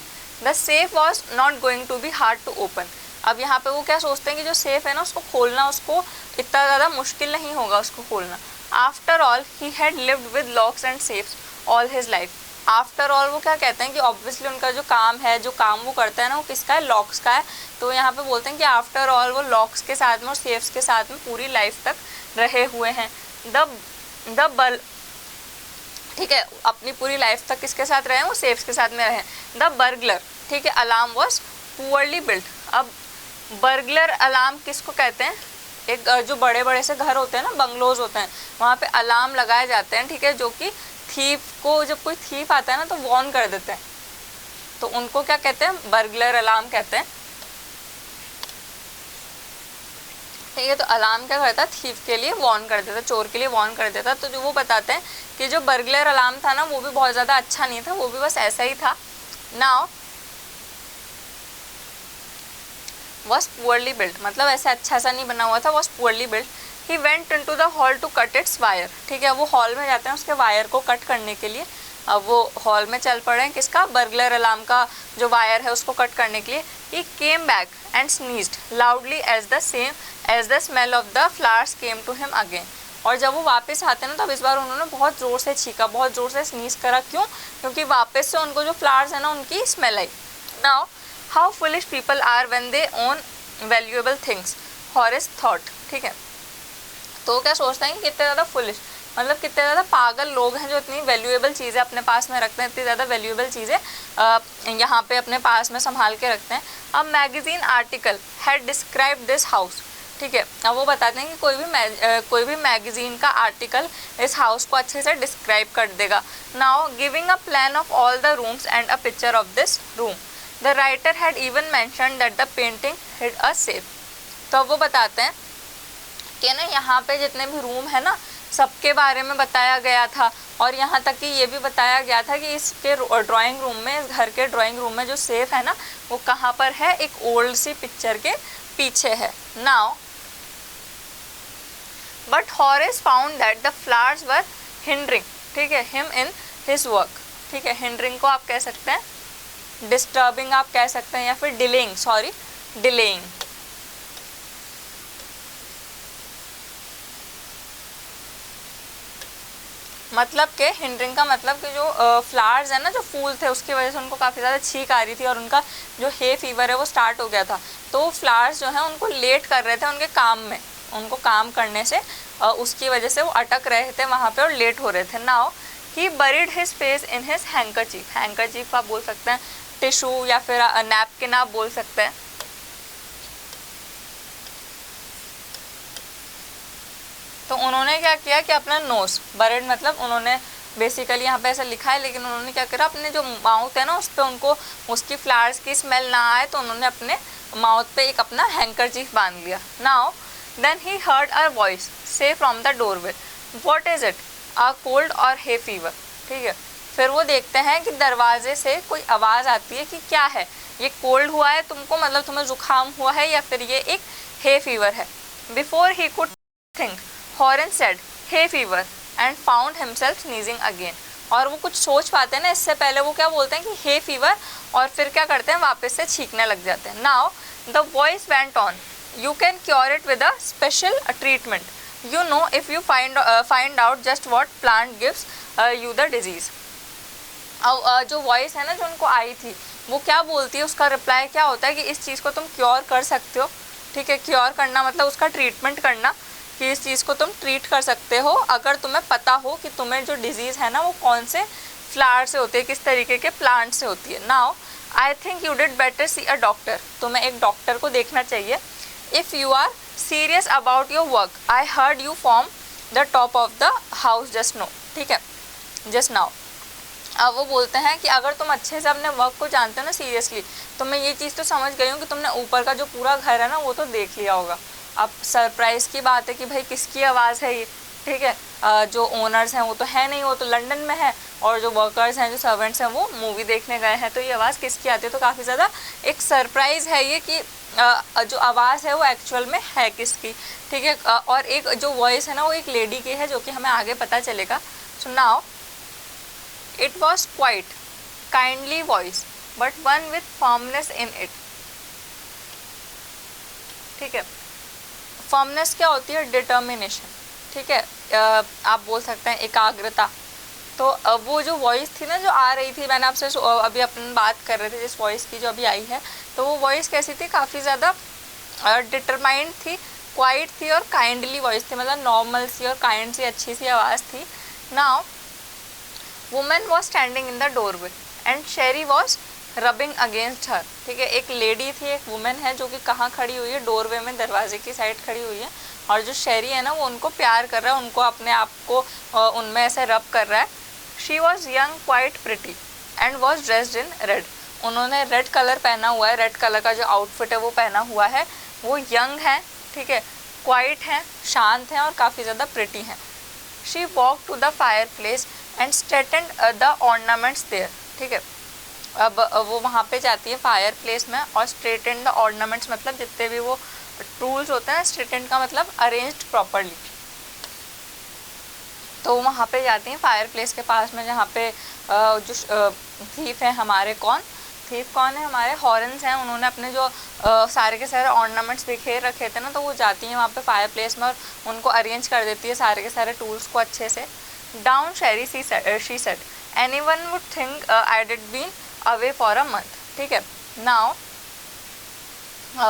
The safe was not going to be hard to open. अब यहाँ पे वो क्या सोचते हैं कि जो सेफ है ना उसको खोलना, उसको इतना ज़्यादा मुश्किल नहीं होगा उसको खोलना. After all he had lived with locks and safes all his life. After all वो क्या कहते हैं कि ऑब्वियसली उनका जो काम है, जो काम वो करता है ना वो किसका है? लॉक्स का है. तो यहाँ पे बोलते हैं कि आफ्टर ऑल वो लॉक्स के साथ में और सेफ्स के साथ में पूरी लाइफ तक रहे हुए हैं. ठीक है, अपनी पूरी लाइफ तक किसके साथ रहे? वो सेफ्स के साथ में रहे. द बर्गलर, ठीक है, अलार्म वॉज पुअरली बिल्ट. अब बर्गलर अलार्म किसको कहते हैं? एक जो बड़े बड़े से घर होते हैं ना, बंगलोज होते हैं, वहाँ पे अलार्म लगाए जाते हैं. ठीक है, जो कि थीफ को, जब कोई थीफ आता है ना तो वॉर्न कर देते हैं, तो उनको क्या कहते हैं? बर्गलर अलार्म कहते हैं. ठीक है, तो अलार्म क्या करता है? थीफ के लिए वॉर्न कर देता, चोर के लिए वॉर्न कर देता. तो जो वो बताते हैं कि जो बर्गलर अलार्म था ना वो भी बहुत ज़्यादा अच्छा नहीं था, वो भी बस ऐसा ही था. नाउ was poorly built, मतलब ऐसे अच्छा सा नहीं बना हुआ था, was poorly built. He went into the hall to cut its wire. ठीक है, वो हॉल में जाते हैं उसके वायर को कट करने के लिए. अब वो हॉल में चल पड़े हैं किसका? बर्गलर अलार्म का जो वायर है उसको कट करने के लिए. He came back and sneezed loudly as the smell of the flowers came to him again. और जब वो वापस आते हैं ना तब इस बार उन्होंने बहुत ज़ोर से छींका, बहुत ज़ोर से स्नीज करा. क्यों? क्योंकि वापस से उनको जो फ्लावर्स है ना उनकी स्मेल आई. Now how foolish people are when they own valuable things, Horace thought. ठीक है, तो क्या सोचते हैं कि कितने ज़्यादा फुलिश, मतलब कितने ज़्यादा पागल लोग हैं जो इतनी वैल्यूएबल चीज़ें अपने पास में रखते हैं, इतनी ज़्यादा वैल्यूएबल चीज़ें यहाँ पे अपने पास में संभाल के रखते हैं. अब magazine article had describe this house. ठीक है, अब वो बताते हैं कि कोई भी मैगज़ीन का आर्टिकल इस हाउस को अच्छे से डिस्क्राइब कर देगा. Now giving a plan of all the rooms and a picture of this room. The writer had even mentioned that the painting hid a safe. तो वो बताते हैं कि ना यहाँ पे जितने भी रूम है ना सबके बारे में बताया गया था, और यहाँ तक कि ये भी बताया गया था कि इसके ड्राइंग रूम में, इस घर के ड्राइंग रूम में जो सेफ है ना वो कहाँ पर है? एक ओल्ड सी पिक्चर के पीछे है. Now but Horace found that the flowers were hindering, ठीक है, हिम इन हिज वर्क. ठीक है, हिंडरिंग को आप कह सकते हैं डिस्टर्बिंग, आप कह सकते हैं, या फिर डिलेइंग, सॉरी डिलेइंग. मतलब के हिंडरिंग का मतलब कि जो फ्लावर्स है ना, जो फूल थे उसकी वजह से उनको काफ़ी ज़्यादा छींक आ रही थी और उनका जो हे फीवर है वो स्टार्ट हो गया था. तो फ्लावर्स जो है उनको लेट कर रहे थे उनके काम में, उनको काम करने से उसकी वजह से वो अटक रहे थे वहाँ पे और लेट हो रहे थे. Now he buried his face in his handkerchief. Handkerchief आप बोल सकते हैं टिशू या फिर नैपकिन आप बोल सकते हैं. तो उन्होंने क्या किया कि अपना नोज बरेड, मतलब उन्होंने बेसिकली यहाँ पे ऐसा लिखा है, लेकिन उन्होंने क्या करा, अपने जो माउथ है ना उस पर उनको उसकी फ्लावर्स की स्मेल ना आए, तो उन्होंने अपने माउथ पे एक अपना हैंकरचीफ बांध लिया. Now then he heard a voice say from the doorway, what is it, a cold और हे फीवर. ठीक है, फिर वो देखते हैं कि दरवाजे से कोई आवाज़ आती है कि क्या है, ये कोल्ड हुआ है तुमको, मतलब तुम्हें जुकाम हुआ है, या फिर ये एक हे फीवर है. Before he could think Horace said hay fever and found himself sneezing again. और वो कुछ सोच पाते हैं ना, इससे पहले वो क्या बोलते हैं कि हे फीवर, और फिर क्या करते हैं, वापस से छींकने लग जाते हैं. Now the voice went on, you can cure it with a special treatment, you know if you find out just what plant gives you the disease. अब जो वॉइस है ना जो उनको आई थी, वो क्या बोलती है, उसका रिप्लाई क्या होता है कि इस चीज़ को तुम क्योर कर सकते हो. ठीक है, क्योर करना मतलब उसका ट्रीटमेंट करना, कि इस चीज़ को तुम ट्रीट कर सकते हो अगर तुम्हें पता हो कि तुम्हें जो डिजीज़ है ना वो कौन से फ्लावर से होती है, किस तरीके के प्लांट से होती है. Now I think you did better see a doctor, तुम्हें एक डॉक्टर को देखना चाहिए. If you are serious about your work, I heard you from the top of the house just now. ठीक है, जस्ट नाउ. अब वो बोलते हैं कि अगर तुम अच्छे से अपने वर्क को जानते हो ना सीरियसली, तो मैं ये चीज़ तो समझ गई हूँ कि तुमने ऊपर का जो पूरा घर है ना वो तो देख लिया होगा. अब सरप्राइज़ की बात है कि भाई किसकी आवाज़ है ये. ठीक है, जो ओनर्स हैं वो तो है नहीं, वो तो लंदन में है, और जो वर्कर्स हैं, जो सर्वेंट्स हैं, वो मूवी देखने गए हैं, तो ये आवाज़ किसकी आती है. तो काफ़ी ज़्यादा एक सरप्राइज़ है ये कि जो आवाज़ है वो एक्चुअल में है किसकी. ठीक है, और एक जो वॉइस है ना वो एक लेडी की है, जो कि हमें आगे पता चलेगा. So now it was quite kindly voice but one with firmness in it. ठीक है, फर्मनेस क्या होती है, डिटर्मिनेशन. ठीक है, आप बोल सकते हैं एकाग्रता. तो वो जो वॉइस थी ना जो आ रही थी, मैंने आपसे अभी अपन बात कर रहे थे जिस वॉइस की जो अभी आई है, तो वो वॉइस कैसी थी, काफ़ी ज़्यादा डिटरमाइंड थी, क्वाइट थी और काइंडली वॉइस थी, मतलब नॉर्मल सी और काइंड सी अच्छी सी आवाज़ थी. Now women was standing in the doorway and Sheri was rubbing against her. ठीक है, एक लेडी थी, एक वुमेन है जो कि कहाँ खड़ी हुई है, डोरवे में, दरवाजे की साइड खड़ी हुई है, और जो शेरी है ना वो उनको प्यार कर रहा है, उनको अपने आप को उनमें ऐसे रब कर रहा है. She was young quite pretty and was dressed in red. उन्होंने रेड कलर पहना हुआ है, रेड कलर का जो आउटफिट है वो पहना हुआ है. वो यंग है, ठीक है, क्वाइट हैं, शांत हैं और काफ़ी ज़्यादा प्रिटी हैं. She walk to the fireplace and straightened the ornaments there. ठीक है, अब वो वहाँ पे जाती है फायर प्लेस में, और स्ट्रेटेंड द ऑर्नामेंट्स मतलब जितने भी वो टूल्स होते हैं, स्ट्रेटेंड का मतलब अरेंज्ड प्रॉपरली. तो वहाँ पे जाती हैं फायर प्लेस के पास में, जहाँ पे जो थीफ है हमारे, थीफ कौन है, हमारे हॉर्न्स हैं. उन्होंने अपने जो सारे के सारे ऑर्नामेंट्स बिखेर रखे थे ना, तो वो जाती हैं वहाँ पे फायर प्लेस में और उनको अरेंज कर देती है सारे के सारे टूल्स को अच्छे से. Down Sherry she said anyone would think I did been away for a month. ठीक है, नाउ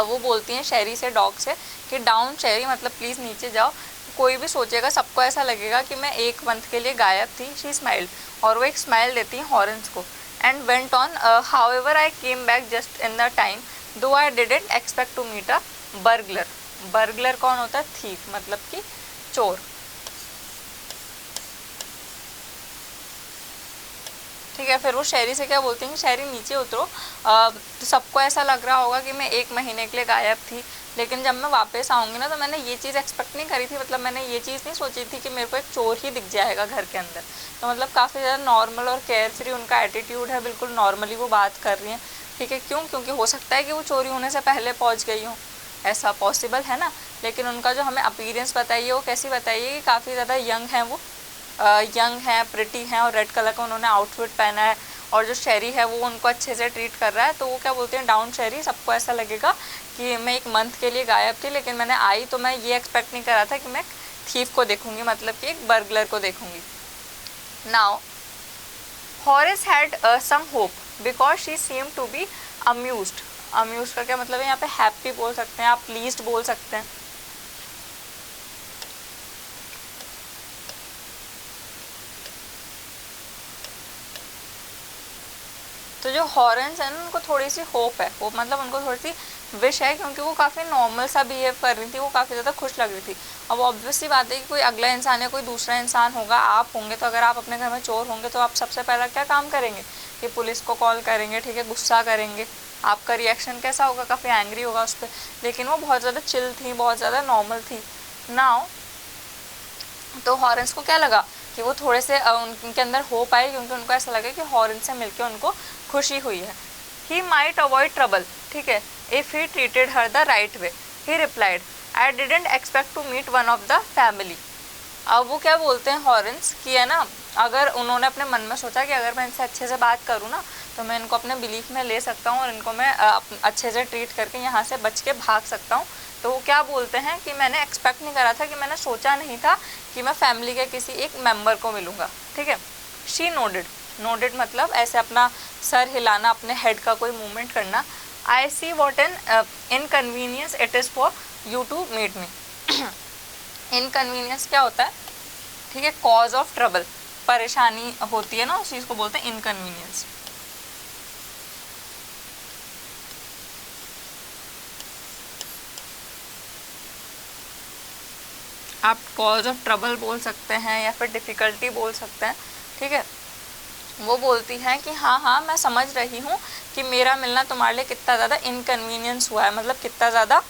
वो बोलती हैं शेरी से, डॉग से, कि डाउन शेरी मतलब प्लीज़ नीचे जाओ, कोई भी सोचेगा, सबको ऐसा लगेगा कि मैं एक मंथ के लिए गायब थी. शी स्माइल्ड, और वो एक स्माइल देती हैं हॉर्न्स को. And went on, however I came back just in the time though I didn't expect to meet a burglar. Burglar कौन होता है, थीफ, मतलब कि चोर. ठीक है, फिर वो शेरी से क्या बोलती हैं कि शेरी नीचे उतरो. तो सबको ऐसा लग रहा होगा कि मैं एक महीने के लिए गायब थी, लेकिन जब मैं वापस आऊँगी ना तो मैंने ये चीज़ एक्सपेक्ट नहीं करी थी, मतलब मैंने ये चीज़ नहीं सोची थी कि मेरे को एक चोर ही दिख जाएगा घर के अंदर. तो मतलब काफ़ी ज़्यादा नॉर्मल और केयर फ्री उनका एटीट्यूड है, बिल्कुल नॉर्मली वो बात कर रही हैं. ठीक है, क्यों, क्योंकि हो सकता है कि वो चोरी होने से पहले पहुँच गई हो, ऐसा पॉसिबल है ना. लेकिन उनका जो हमें अपीयरेंस बताइए वो कैसी बताइए कि काफ़ी ज़्यादा यंग हैं, वो यंग हैं, प्रिटी हैं, और रेड कलर का उन्होंने आउटफिट पहना है, और जो शेरी है वो उनको अच्छे से ट्रीट कर रहा है. तो वो क्या बोलते हैं, डाउन शेरी, सबको ऐसा लगेगा कि मैं एक मंथ के लिए गायब थी, लेकिन मैंने आई तो मैं ये एक्सपेक्ट नहीं करा था कि मैं थीफ को देखूंगी, मतलब कि एक बर्गलर को देखूंगी. Now Horace had some hope because she seem to be amused. Amused का क्या मतलब है, यहाँ पे हैप्पी बोल सकते हैं आप, प्लीज्ड बोल सकते हैं. तो जो हॉर्न्स हैं उनको थोड़ी सी होप है, होप मतलब उनको थोड़ी सी विश है, क्योंकि वो काफ़ी नॉर्मल सा बिहेव कर रही थी, वो काफ़ी ज़्यादा खुश लग रही थी। अब ऑब्वियसली बात है कि कोई अगला इंसान या कोई दूसरा इंसान होगा, आप होंगे, तो अगर आप अपने घर में चोर होंगे तो आप सबसे पहला क्या काम करेंगे कि पुलिस को कॉल करेंगे, ठीक है, गुस्सा करेंगे। आपका रिएक्शन कैसा होगा, काफ़ी एंग्री होगा उस पर। लेकिन वो बहुत ज़्यादा चिल थी, बहुत ज़्यादा नॉर्मल थी। नाउ तो हॉरेंस को क्या लगा कि वो थोड़े से उनके अंदर होप आई, क्योंकि उनको ऐसा लगा कि हॉरेंस से मिलकर उनको खुशी हुई है। ही माइट अवॉइड ट्रबल, ठीक है, if he treated her the right way. He replied, I didn't expect to meet one of the family. अब वो क्या बोलते हैं हॉरेंस कि है ना, अगर उन्होंने अपने मन में सोचा कि अगर मैं इनसे अच्छे से बात करूँ ना तो मैं इनको अपने बिलीफ में ले सकता हूँ और इनको मैं अच्छे से ट्रीट करके यहाँ से बच के भाग सकता हूँ। तो वो क्या बोलते हैं कि मैंने एक्सपेक्ट नहीं करा था, कि मैंने सोचा नहीं था कि मैं फैमिली के किसी एक मेंबर को मिलूँगा, ठीक है। शी नोडेड, नोडेड मतलब ऐसे अपना सर हिलाना, अपने हेड का कोई मूवमेंट करना। I see what an inconvenience it is for you to meet me. Inconvenience क्या होता है, ठीक है, कॉज ऑफ ट्रबल, परेशानी होती है ना, उस चीज़ को बोलते हैं इनकन्वीनियंस। आप कॉज ऑफ ट्रबल बोल सकते हैं या फिर डिफ़िकल्टी बोल सकते हैं, ठीक है। वो बोलती हैं कि हाँ हाँ मैं समझ रही हूँ कि मेरा मिलना तुम्हारे लिए कितना ज़्यादा इनकन्वीनियंस हुआ है, मतलब कितना ज़्यादा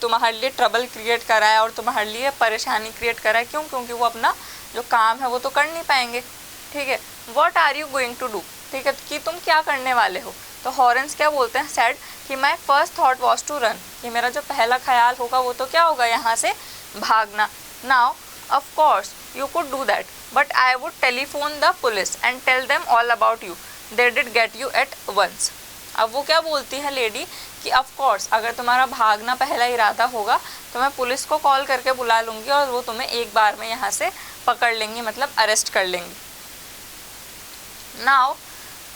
तुम्हारे लिए ट्रबल क्रिएट करा है और तुम्हारे लिए परेशानी क्रिएट करा है। क्यों? क्योंकि वो अपना जो काम है वो तो कर नहीं पाएंगे, ठीक है। What are you going to do, ठीक है, कि तुम क्या करने वाले हो। तो हॉरेंस क्या बोलते हैं, सेड कि my first thought was to run, कि मेरा जो पहला ख्याल होगा वो तो क्या होगा, यहाँ से भागना। Now of course you could do that, but I would telephone the police and tell them all about you. They did get you at once. अब वो क्या बोलती है लेडी कि of course अगर तुम्हारा भागना पहला इरादा होगा तो मैं पुलिस को कॉल करके बुला लूँगी और वो तुम्हें एक बार में यहाँ से पकड़ लेंगी, मतलब अरेस्ट कर लेंगी। Now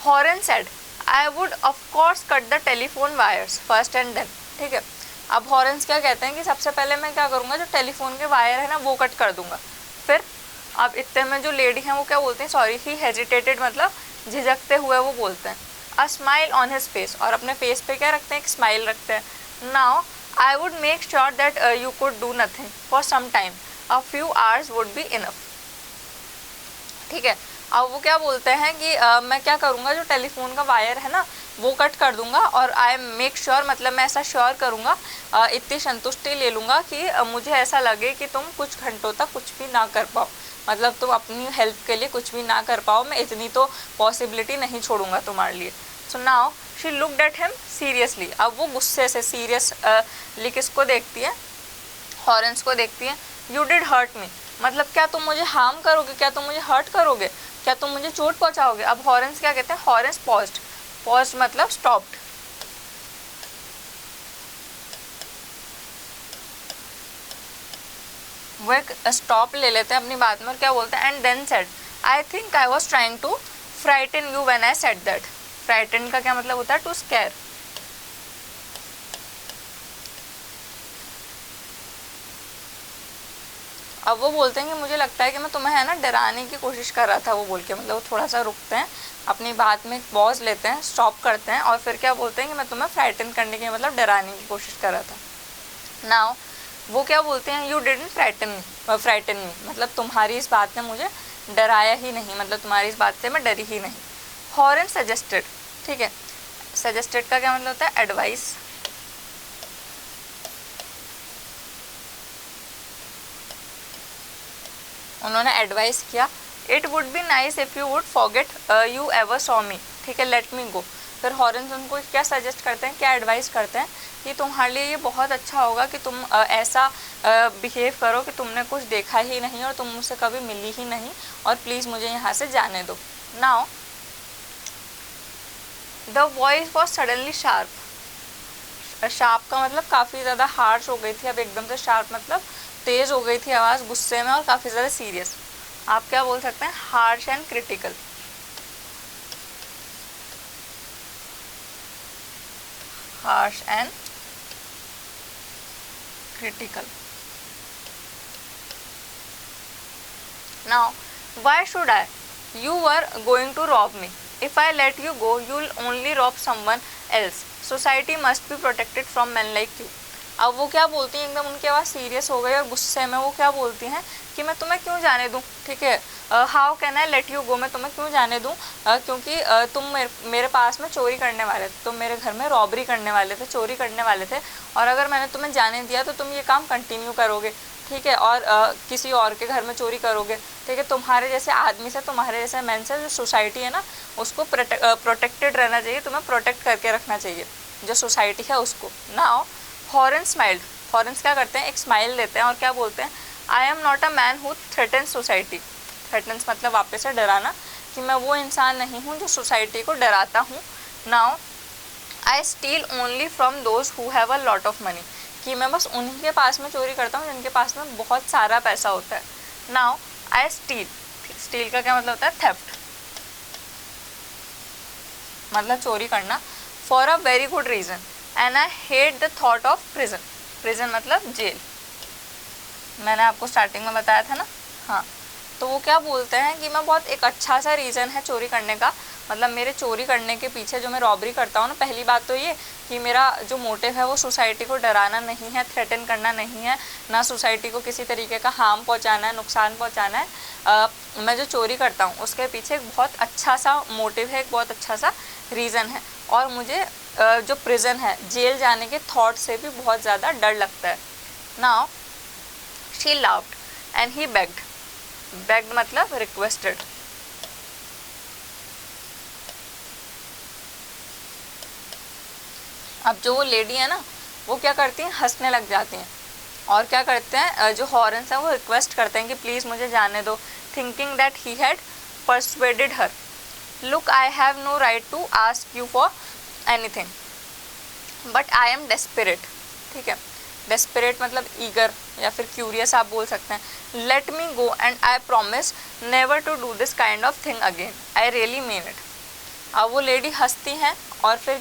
Horan said I would of course cut the telephone wires first and then, ठीक है। अब हॉरेंस क्या कहते हैं कि सबसे पहले मैं क्या करूँगा, जो टेलीफोन के वायर है ना वो कट कर दूंगा। फिर अब इतने में जो लेडी हैं वो क्या बोलते हैं, सॉरी ही हेजिटेटेड, मतलब झिझकते हुए वो बोलते हैं a smile on his face, और अपने फेस पे क्या रखते हैं, एक स्माइल रखते हैं। Now I would make sure that you could do nothing for some time, a few hours would be enough, ठीक है। अब वो क्या बोलते हैं कि मैं क्या करूँगा, जो टेलीफोन का वायर है ना वो कट कर दूंगा, और आई मेक श्योर मतलब मैं ऐसा श्योर करूँगा, इतनी संतुष्टि ले लूँगा कि मुझे ऐसा लगे कि तुम कुछ घंटों तक कुछ भी ना कर पाओ, मतलब तुम अपनी हेल्प के लिए कुछ भी ना कर पाओ, मैं इतनी तो पॉसिबिलिटी नहीं छोड़ूंगा तुम्हारे लिए। So now she looked at him seriously. अब वो गुस्से से सीरियसली किसको देखती है, हॉरेंस को देखती है। यू डिड हर्ट मी, मतलब क्या तुम मुझे हार्म करोगे, क्या तुम मुझे हर्ट करोगे, क्या तुम मुझे चोट पहुंचाओगे। अब हॉरेंस क्या कहते हैं, हॉरेंस पॉज्ड, पॉज्ड मतलब स्टॉप्ड। वो एक स्टॉप ले लेते हैं अपनी बात में और क्या बोलते हैं, and then said I think I was trying to frighten you when I said that. Frighten का क्या मतलब होता है, टू स्कैर। अब वो बोलते हैं कि मुझे लगता है कि मैं तुम्हें है ना डराने की कोशिश कर रहा था, वो बोल के, मतलब वो थोड़ा सा रुकते हैं, अपनी बात में पॉज लेते हैं, स्टॉप करते हैं, और फिर क्या बोलते हैं कि मैं तुम्हें फ्राइटन करने की मतलब डराने की कोशिश कर रहा था। नाउ वो क्या बोलते हैं, यू डिडंट फ्राइटन मी, मतलब तुम्हारी इस बात ने मुझे डराया ही नहीं, मतलब तुम्हारी इस बात से मैं डरी ही नहीं। हॉरेन सजेस्टेड, ठीक है, सजेस्टेड का क्या मतलब होता है, एडवाइस। उन्होंने एडवाइस किया, it would be nice if you would forget you ever saw me, ठीक है, लेट मी गो। फिर हॉरेंस उनको क्या सजेस्ट करते हैं, क्या एडवाइस करते हैं कि तुम्हारे लिए ये बहुत अच्छा होगा कि तुम ऐसा बिहेव करो कि तुमने कुछ देखा ही नहीं और तुम मुझसे कभी मिली ही नहीं, और प्लीज़ मुझे यहाँ से जाने दो। Now the voice was suddenly sharp. Sharp का मतलब काफ़ी ज़्यादा हार्श हो गई थी, अब एकदम से शार्प मतलब तेज़ हो गई थी आवाज़ गुस्से में और काफ़ी ज़्यादा सीरियस। आप क्या बोल सकते हैं, harsh and critical. Harsh and critical. Now why should I, you were going to rob me, if I let you go you will only rob someone else, society must be protected from man like you. अब वो क्या बोलती हैं, एकदम उनकी आवाज़ serious हो गई और गुस्से में वो क्या बोलती हैं कि मैं तुम्हें क्यों जाने दूँ, ठीक है, how can I let you गो, मैं तुम्हें क्यों जाने दूँ, क्योंकि तुम मेरे पास में चोरी करने वाले थे, तुम मेरे घर में रॉबरी करने वाले थे, चोरी करने वाले थे, और अगर मैंने तुम्हें जाने दिया तो तुम ये काम कंटिन्यू करोगे, ठीक है, और किसी और के घर में चोरी करोगे, ठीक है। तुम्हारे जैसे आदमी से, तुम्हारे जैसे मैन से जो सोसाइटी है ना उसको प्रोटेक्टेड रहना चाहिए, तुम्हें प्रोटेक्ट करके रखना चाहिए जो सोसाइटी है उसको। नाउ हॉरेंस स्माइल्ड, हॉरेंस क्या करते हैं, एक स्माइल देते हैं और क्या बोलते हैं, I am not a man who threatens society. Threatens मतलब वापस से डराना, कि मैं वो इंसान नहीं हूँ जो सोसाइटी को डराता हूँ। Now I steel only from those who have a lot of money, कि मैं बस उन्हीं के पास में चोरी करता हूँ जिनके पास में बहुत सारा पैसा होता है। नाउ आई स्टील, स्टील का क्या मतलब होता है, थेफ्ट, मतलब चोरी करना, for a very good reason, and I hate the thought of prison. Prison मतलब जेल, मैंने आपको स्टार्टिंग में बताया था ना, हाँ। तो वो क्या बोलते हैं कि मैं बहुत एक अच्छा सा रीज़न है चोरी करने का, मतलब मेरे चोरी करने के पीछे जो मैं रॉबरी करता हूँ ना, पहली बात तो ये कि मेरा जो मोटिव है वो सोसाइटी को डराना नहीं है, थ्रेटन करना नहीं है, ना सोसाइटी को किसी तरीके का हार्म पहुँचाना है, नुकसान पहुँचाना है। मैं जो चोरी करता हूँ उसके पीछे एक बहुत अच्छा सा मोटिव है, एक बहुत अच्छा सा रीज़न है, और मुझे जो प्रिजन है, जेल जाने के थॉट से भी बहुत ज़्यादा डर लगता है। Now she laughed and he bagged, bagged मतलब रिक्वेस्टेड। अब जो वो लेडी है ना वो क्या करती हैं, हंसने लग जाती हैं, और क्या करते हैं, जो हॉरेंस हैं वो रिक्वेस्ट करते हैं कि प्लीज़ मुझे जाने दो, thinking that he had persuaded her. Look I have no right to ask you for anything but I am desperate, ठीक है, डेस्परेट मतलब ईगर या फिर क्यूरियस आप बोल सकते हैं। Let me go and I promise never to do this kind of thing again, I really mean it. अब वो लेडी हंसती हैं और फिर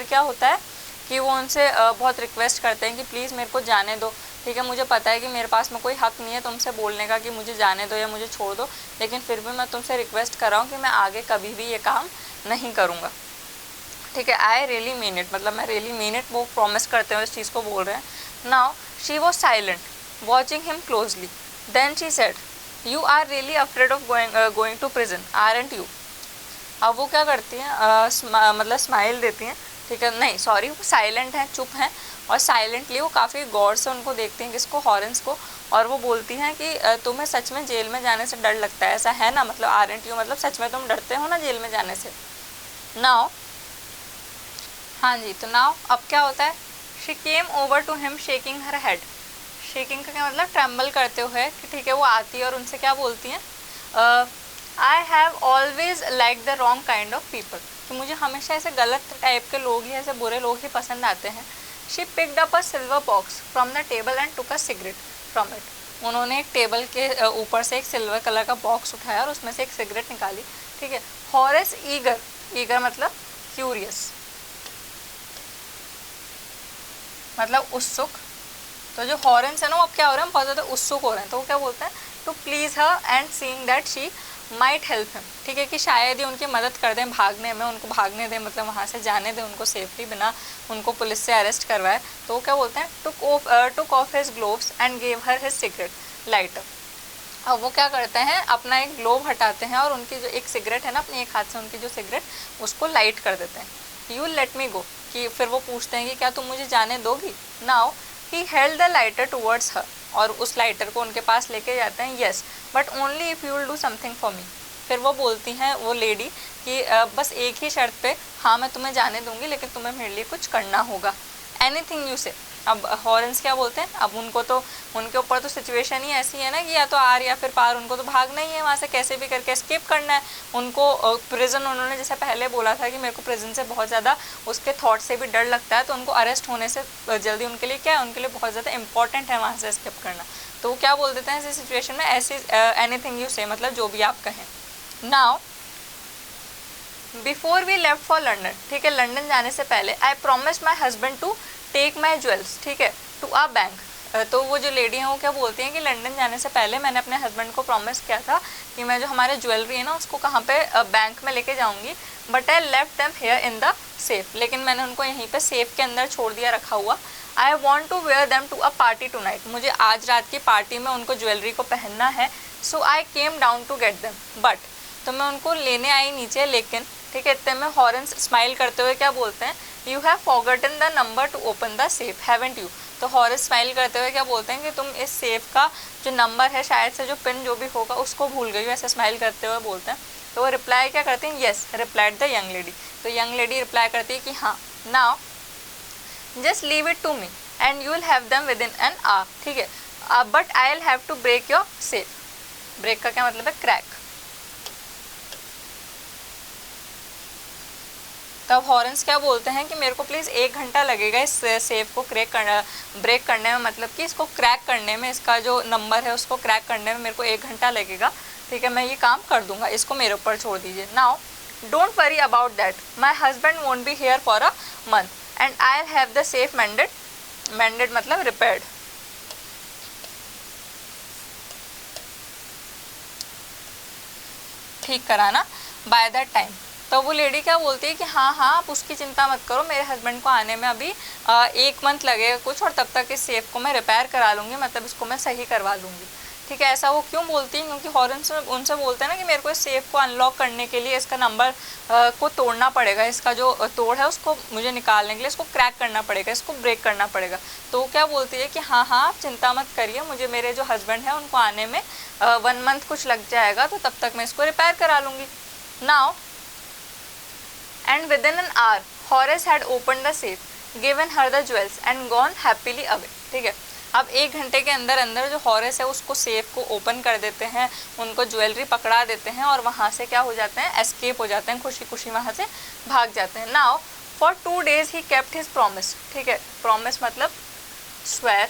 क्या होता है कि वो उनसे बहुत रिक्वेस्ट करते हैं कि प्लीज़ मेरे को जाने दो, ठीक है, मुझे पता है कि मेरे पास में कोई हक़ नहीं है तुमसे बोलने का कि मुझे जाने दो या मुझे छोड़ दो, लेकिन फिर भी मैं तुमसे रिक्वेस्ट कर रहा हूँ कि मैं आगे कभी भी ये काम नहीं करूँगा, ठीक है। आई रियली मीन इट मतलब मैं रियली मीन इट, वो प्रॉमिस करते हैं, इस चीज़ को बोल रहे हैं। Now she was silent watching him closely, then she said you are really afraid of going to prison aren't you. अब वो क्या करती हैं, मतलब स्माइल देती हैं, ठीक है, नहीं सॉरी, वो साइलेंट हैं, चुप हैं, और साइलेंटली वो काफ़ी गौर से उनको देखती हैं, किसको, हॉरेंस को, और वो बोलती हैं कि तुम्हें सच में जेल में जाने से डर लगता है, ऐसा है ना, मतलब आरंट यू मतलब सच में तुम डरते हो ना जेल में जाने से। नाउ हाँ जी, तो नाउ अब क्या होता है, she came over to him shaking her head. Shaking का क्या मतलब, ट्रम्बल करते हुए, ठीक है, वो आती है और उनसे क्या बोलती हैं, I have always like the wrong kind of people, तो मुझे हमेशा ऐसे गलत टाइप के लोग ही, ऐसे बुरे लोग ही पसंद आते हैं। She picked up a silver box from the table and took a cigarette from it. उन्होंने एक टेबल के ऊपर से एक सिल्वर कलर का बॉक्स उठाया और उसमें से एक सिगरेट निकाली, ठीक है। हॉरेस ईगर, ईगर मतलब क्यूरियस, मतलब उत्सुक। तो जो हॉरेंस है ना वो अब क्या हो रहे हैं, बहुत ज़्यादा उत्सुक हो रहे हैं, तो वो क्या बोलते हैं, to please her and seeing that she might help him, ठीक है, कि शायद ही उनकी मदद कर दें भागने में, उनको भागने दें, मतलब वहाँ से जाने दें उनको सेफली, बिना उनको पुलिस से अरेस्ट करवाए। तो वो क्या बोलते हैं, took off his gloves and gave her his cigarette lighter. अब वो क्या करते हैं, अपना एक ग्लोव हटाते हैं और उनकी जो एक सिगरेट है ना, अपने एक हाथ से उनकी जो सिगरेट, उसको लाइट कर देते हैं। यू लेट मी गो, कि फिर वो पूछते हैं कि क्या तुम मुझे जाने दोगी। Now he held the lighter towards her, और उस लाइटर को उनके पास लेके जाते हैं। Yes but only if you will do something for me. फिर वो बोलती हैं वो लेडी कि बस एक ही शर्त पे, हाँ मैं तुम्हें जाने दूंगी लेकिन तुम्हें मेरे लिए कुछ करना होगा, एनीथिंग यू से। अब हॉरेंस क्या बोलते हैं, अब उनको तो, उनके ऊपर तो सिचुएशन ही ऐसी है ना कि या तो आर या फिर पार, उनको तो भागना ही है वहाँ से, कैसे भी करके एस्केप करना है उनको। प्रिजन, उन्होंने जैसे पहले बोला था कि मेरे को प्रिजन से बहुत ज़्यादा उसके थॉट से भी डर लगता है, तो उनको अरेस्ट होने से जल्दी उनके लिए क्या है, उनके लिए बहुत ज़्यादा इंपॉर्टेंट है वहाँ से एस्केप करना। तो वो क्या बोल देते हैं ऐसी सिचुएशन में, ऐसी एनीथिंग यू से मतलब जो भी आप कहें। Now before we left for London, ठीक है, लंदन जाने से पहले, I promise my husband to take my jewels, ठीक है, टू अ बैंक तो वो जो लेडी हैं वो क्या बोलती हैं कि लंदन जाने से पहले मैंने अपने हस्बैंड को प्रॉमिस किया था कि मैं जो हमारे ज्वेलरी है ना उसको कहाँ पे बैंक में लेके जाऊँगी, but I left them here in the safe, लेकिन मैंने उनको यहीं पे सेफ के अंदर छोड़ दिया रखा हुआ। I want to wear them to a party tonight, मुझे आज रात की पार्टी में उनको ज्वेलरी को पहनना है। So I came down to get them, but तो मैं उनको लेने आई नीचे, लेकिन ठीक है इतने में हॉरेंस स्माइल करते हुए क्या बोलते हैं, you have forgotten the number two open the safe haven't you. तो हॉरेस स्माइल करते हुए क्या बोलते हैं कि तुम इस सेफ का जो नंबर है, शायद से जो पिन जो भी होगा उसको भूल गई हो, ऐसे स्माइल करते हुए बोलते हैं। तो वो रिप्लाई क्या करते हैं, yes replied the young lady. तो यंग लेडी रिप्लाई करती है कि हाँ, now just leave it to me and you will have them within an hour, ठीक है, but I will have to break your safe. Break का क्या मतलब है, क्रैक। तब हॉरेंस क्या बोलते हैं कि मेरे को प्लीज़ 1 घंटा लगेगा इस सेफ को ब्रेक करने में, मतलब कि इसको क्रैक करने में, इसका जो नंबर है उसको क्रैक करने में मेरे को 1 घंटा लगेगा, ठीक है, मैं ये काम कर दूंगा, इसको मेरे ऊपर छोड़ दीजिए। Now don't worry about that, my husband won't be here for a month and I will have the safe मेंडेड मतलब रिपेयर्ड। ठीक कराना बाय दैट टाइम। तो वो लेडी क्या बोलती है कि हाँ हाँ आप उसकी चिंता मत करो, मेरे हस्बैंड को आने में अभी 1 मंथ लगेगा कुछ, और तब तक इस सेफ को मैं रिपेयर करा लूँगी, मतलब इसको मैं सही करवा लूँगी, ठीक है। ऐसा वो क्यों बोलती है, क्योंकि हॉरेंस उनसे बोलते हैं ना कि मेरे को इस सेफ को अनलॉक करने के लिए इसका नंबर को तोड़ना पड़ेगा, इसका जो तोड़ है उसको मुझे निकालने के लिए इसको क्रैक करना पड़ेगा, इसको ब्रेक करना पड़ेगा। तो वो क्या बोलती है कि हाँ हाँ आप चिंता मत करिए, मुझे मेरे जो हस्बैंड है उनको आने में 1 मंथ कुछ लग जाएगा, तो तब तक मैं इसको रिपेयर करा लूँगी। Now and within an hour Horace had opened the safe, given her the jewels and gone happily away, ठीक है। अब 1 घंटे के अंदर अंदर जो हॉरेस है उसको सेफ को ओपन कर देते हैं, उनको ज्वेलरी पकड़ा देते हैं और वहाँ से क्या हो जाते हैं, एस्केप हो जाते हैं, खुशी खुशी वहाँ से भाग जाते हैं। Now for 2 days he kept his promise, ठीक है, प्रॉमिस मतलब स्वेर,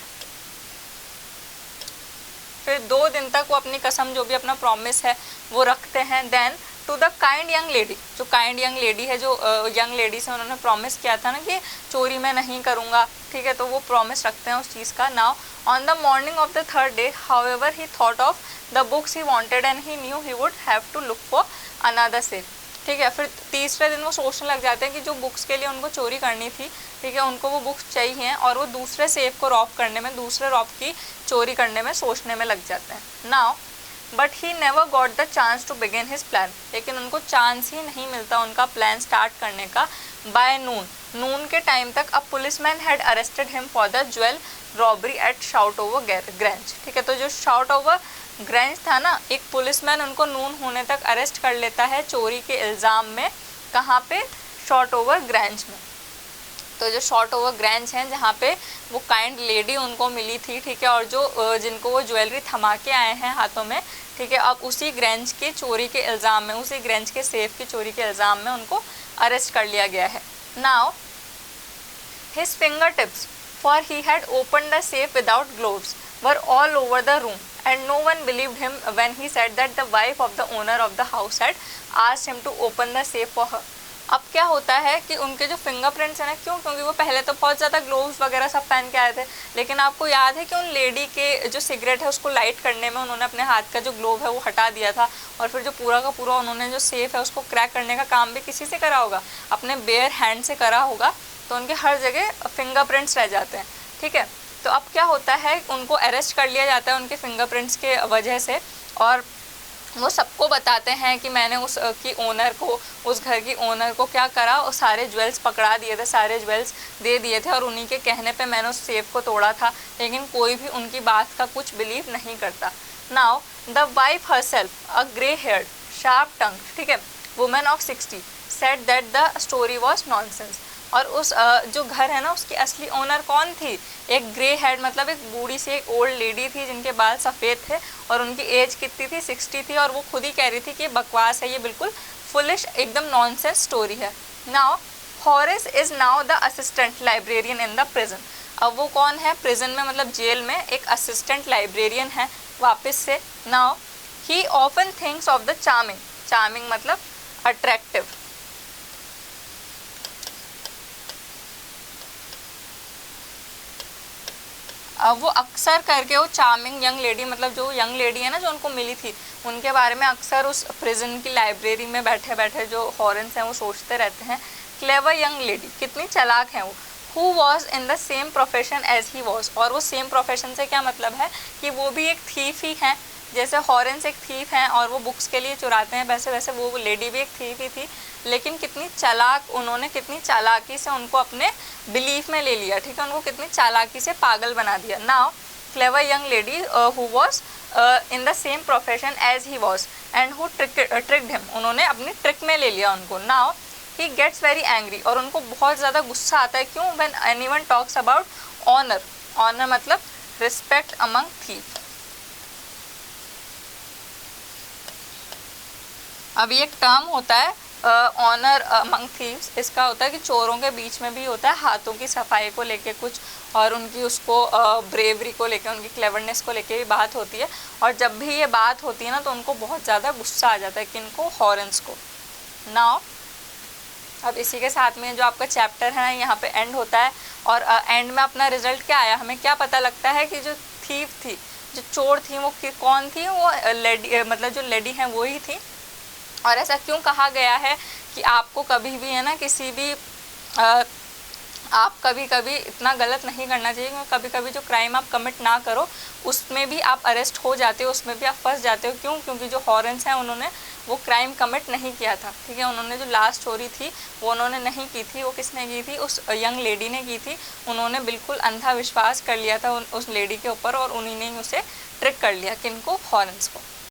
फिर 2 दिन तक वो अपनी कसम जो भी अपना प्रॉमिस है वो रखते हैं। Then to the kind young lady, जो काइंड यंग लेडी है, जो यंग लेडी से उन्होंने प्रॉमिस किया था ना कि चोरी मैं नहीं करूँगा, ठीक है, तो वो प्रॉमिस रखते हैं उस चीज़ का। Now on the morning of the 3rd day however he thought of the books he wanted and he knew he would have to look for another safe, ठीक है। फिर तीसरे दिन वो सोचने लग जाते हैं कि जो बुक्स के लिए उनको चोरी करनी थी, ठीक है, उनको वो बुक्स चाहिए और वो दूसरे सेफ को रॉब करने में, दूसरे रॉब की चोरी करने में सोचने में लग जाते हैं। Now but he never got the chance to begin his plan, लेकिन उनको चांस ही नहीं मिलता उनका प्लान स्टार्ट करने का। बाय नून के टाइम तक a policeman had arrested him for the jewel robbery at Shotover Grange, ठीक है। तो जो शाउट ओवर ग्रेंज था ना, एक पुलिसमैन उनको नून होने तक अरेस्ट कर लेता है चोरी के इल्ज़ाम में। कहाँ पे, शॉर्ट ओवर ग्रेंज में। तो जो शॉर्ट ओवर ग्रेंज हैं जहाँ पे वो काइंड लेडी उनको मिली थी, ठीक है, और जो जिनको वो ज्वेलरी थमा के आए हैं हाथों में, ठीक है, अब उसी ग्रेंज के चोरी के इल्ज़ाम में, उसी ग्रेंज के सेफ की चोरी के इल्ज़ाम में उनको अरेस्ट कर लिया गया है। Now his finger tips, for he had open the safe without gloves, were all over the room and no one believed him when he said that the wife of the owner of the house had asked him to open the safe for her। अब क्या होता है कि उनके जो fingerprints हैं ना, क्यों, क्योंकि वो पहले तो बहुत ज़्यादा ग्लोव्स वगैरह सब पहन के आए थे, लेकिन आपको याद है कि उन लेडी के जो सिगरेट है उसको लाइट करने में उन्होंने अपने हाथ का जो ग्लोव है वो हटा दिया था, और फिर जो पूरा का पूरा उन्होंने जो सेफ है उसको क्रैक करने का काम भी किसी से करा होगा, अपने बेयर हैंड से करा होगा, तो उनके हर जगह फिंगरप्रिंट्स रह जाते हैं, ठीक है। तो अब क्या होता है, उनको अरेस्ट कर लिया जाता है उनके फिंगरप्रिंट्स के वजह से, और वो सबको बताते हैं कि मैंने उस की ओनर को, उस घर की ओनर को क्या करा, और सारे ज्वेल्स पकड़ा दिए थे, सारे ज्वेल्स दे दिए थे, और उन्हीं के कहने पे मैंने उस सेफ को तोड़ा था, लेकिन कोई भी उनकी बात का कुछ बिलीव नहीं करता। Now the wife herself, a grey haired sharp tongue, ठीक है, woman of 60 said that the story was nonsense. और उस जो घर है ना उसकी असली ओनर कौन थी, एक ग्रे हेड मतलब एक बूढ़ी सी एक ओल्ड लेडी थी जिनके बाल सफ़ेद थे, और उनकी एज कितनी थी, 60 थी, और वो खुद ही कह रही थी कि बकवास है, ये बिल्कुल फुलिश एकदम नॉनसेंस स्टोरी है। Now Horace is now the assistant librarian in the prison. अब वो कौन है, प्रिजन में मतलब जेल में एक असिस्टेंट लाइब्रेरियन है वापस से। Now he often thinks of the charming, charming मतलब अट्रैक्टिव, वो अक्सर करके वो चार्मिंग यंग लेडी, मतलब जो यंग लेडी है ना जो उनको मिली थी, उनके बारे में अक्सर उस प्रिजन की लाइब्रेरी में बैठे बैठे जो हॉरेंस हैं वो सोचते रहते हैं, क्लेवर यंग लेडी, कितनी चालाक हैं वो, who was in the same profession as he was. और वो सेम प्रोफेशन से क्या मतलब है कि वो भी एक थीफ ही हैं, जैसे हॉरेंस एक थीफ हैं और वो बुक्स के लिए चुराते हैं, वैसे वैसे वो लेडी भी एक थीफ ही थी, लेकिन कितनी चालाक, उन्होंने कितनी चालाकी से उनको अपने बिलीफ में ले लिया, ठीक है, उनको कितनी चालाकी से पागल बना दिया। Now clever young lady who was in the same profession as he was and who tricked him, उन्होंने अपनी ट्रिक में ले लिया उनको। Now he gets very angry, और उनको बहुत ज़्यादा गुस्सा आता है, क्यों, when anyone talks about honour, honour मतलब रिस्पेक्ट अमंग थीफ। अब ये एक टर्म होता है ऑनर अमंग थीव्स, इसका होता है कि चोरों के बीच में भी होता है, हाथों की सफाई को लेके कुछ और उनकी उसको ब्रेवरी को लेके, उनकी क्लेवरनेस को लेके भी बात होती है, और जब भी ये बात होती है ना तो उनको बहुत ज़्यादा गुस्सा आ जाता है, किनको, हॉरेंस को। नाउ अब इसी के साथ में जो आपका चैप्टर है यहाँ पे एंड होता है, और एंड में अपना रिजल्ट क्या आया, हमें क्या पता लगता है कि जो थीव थी, जो चोर थी, वो कौन थी, वो लेडी, मतलब जो लेडी हैं वो ही थी। और ऐसा क्यों कहा गया है कि आपको कभी भी है ना किसी भी आप कभी कभी इतना गलत नहीं करना चाहिए, क्योंकि कभी कभी जो क्राइम आप कमिट ना करो उसमें भी आप अरेस्ट हो जाते हो, उसमें भी आप फंस जाते हो। क्यों, क्योंकि जो हॉरेंस हैं उन्होंने वो क्राइम कमिट नहीं किया था, ठीक है, उन्होंने जो लास्ट चोरी थी वो उन्होंने नहीं की थी, वो किसने की थी, उस यंग लेडी ने की थी। उन्होंने बिल्कुल अंधा विश्वास कर लिया था उस लेडी के ऊपर, और उन्हीं ने ही उसे ट्रिक कर लिया, किनको, हॉरेंस को।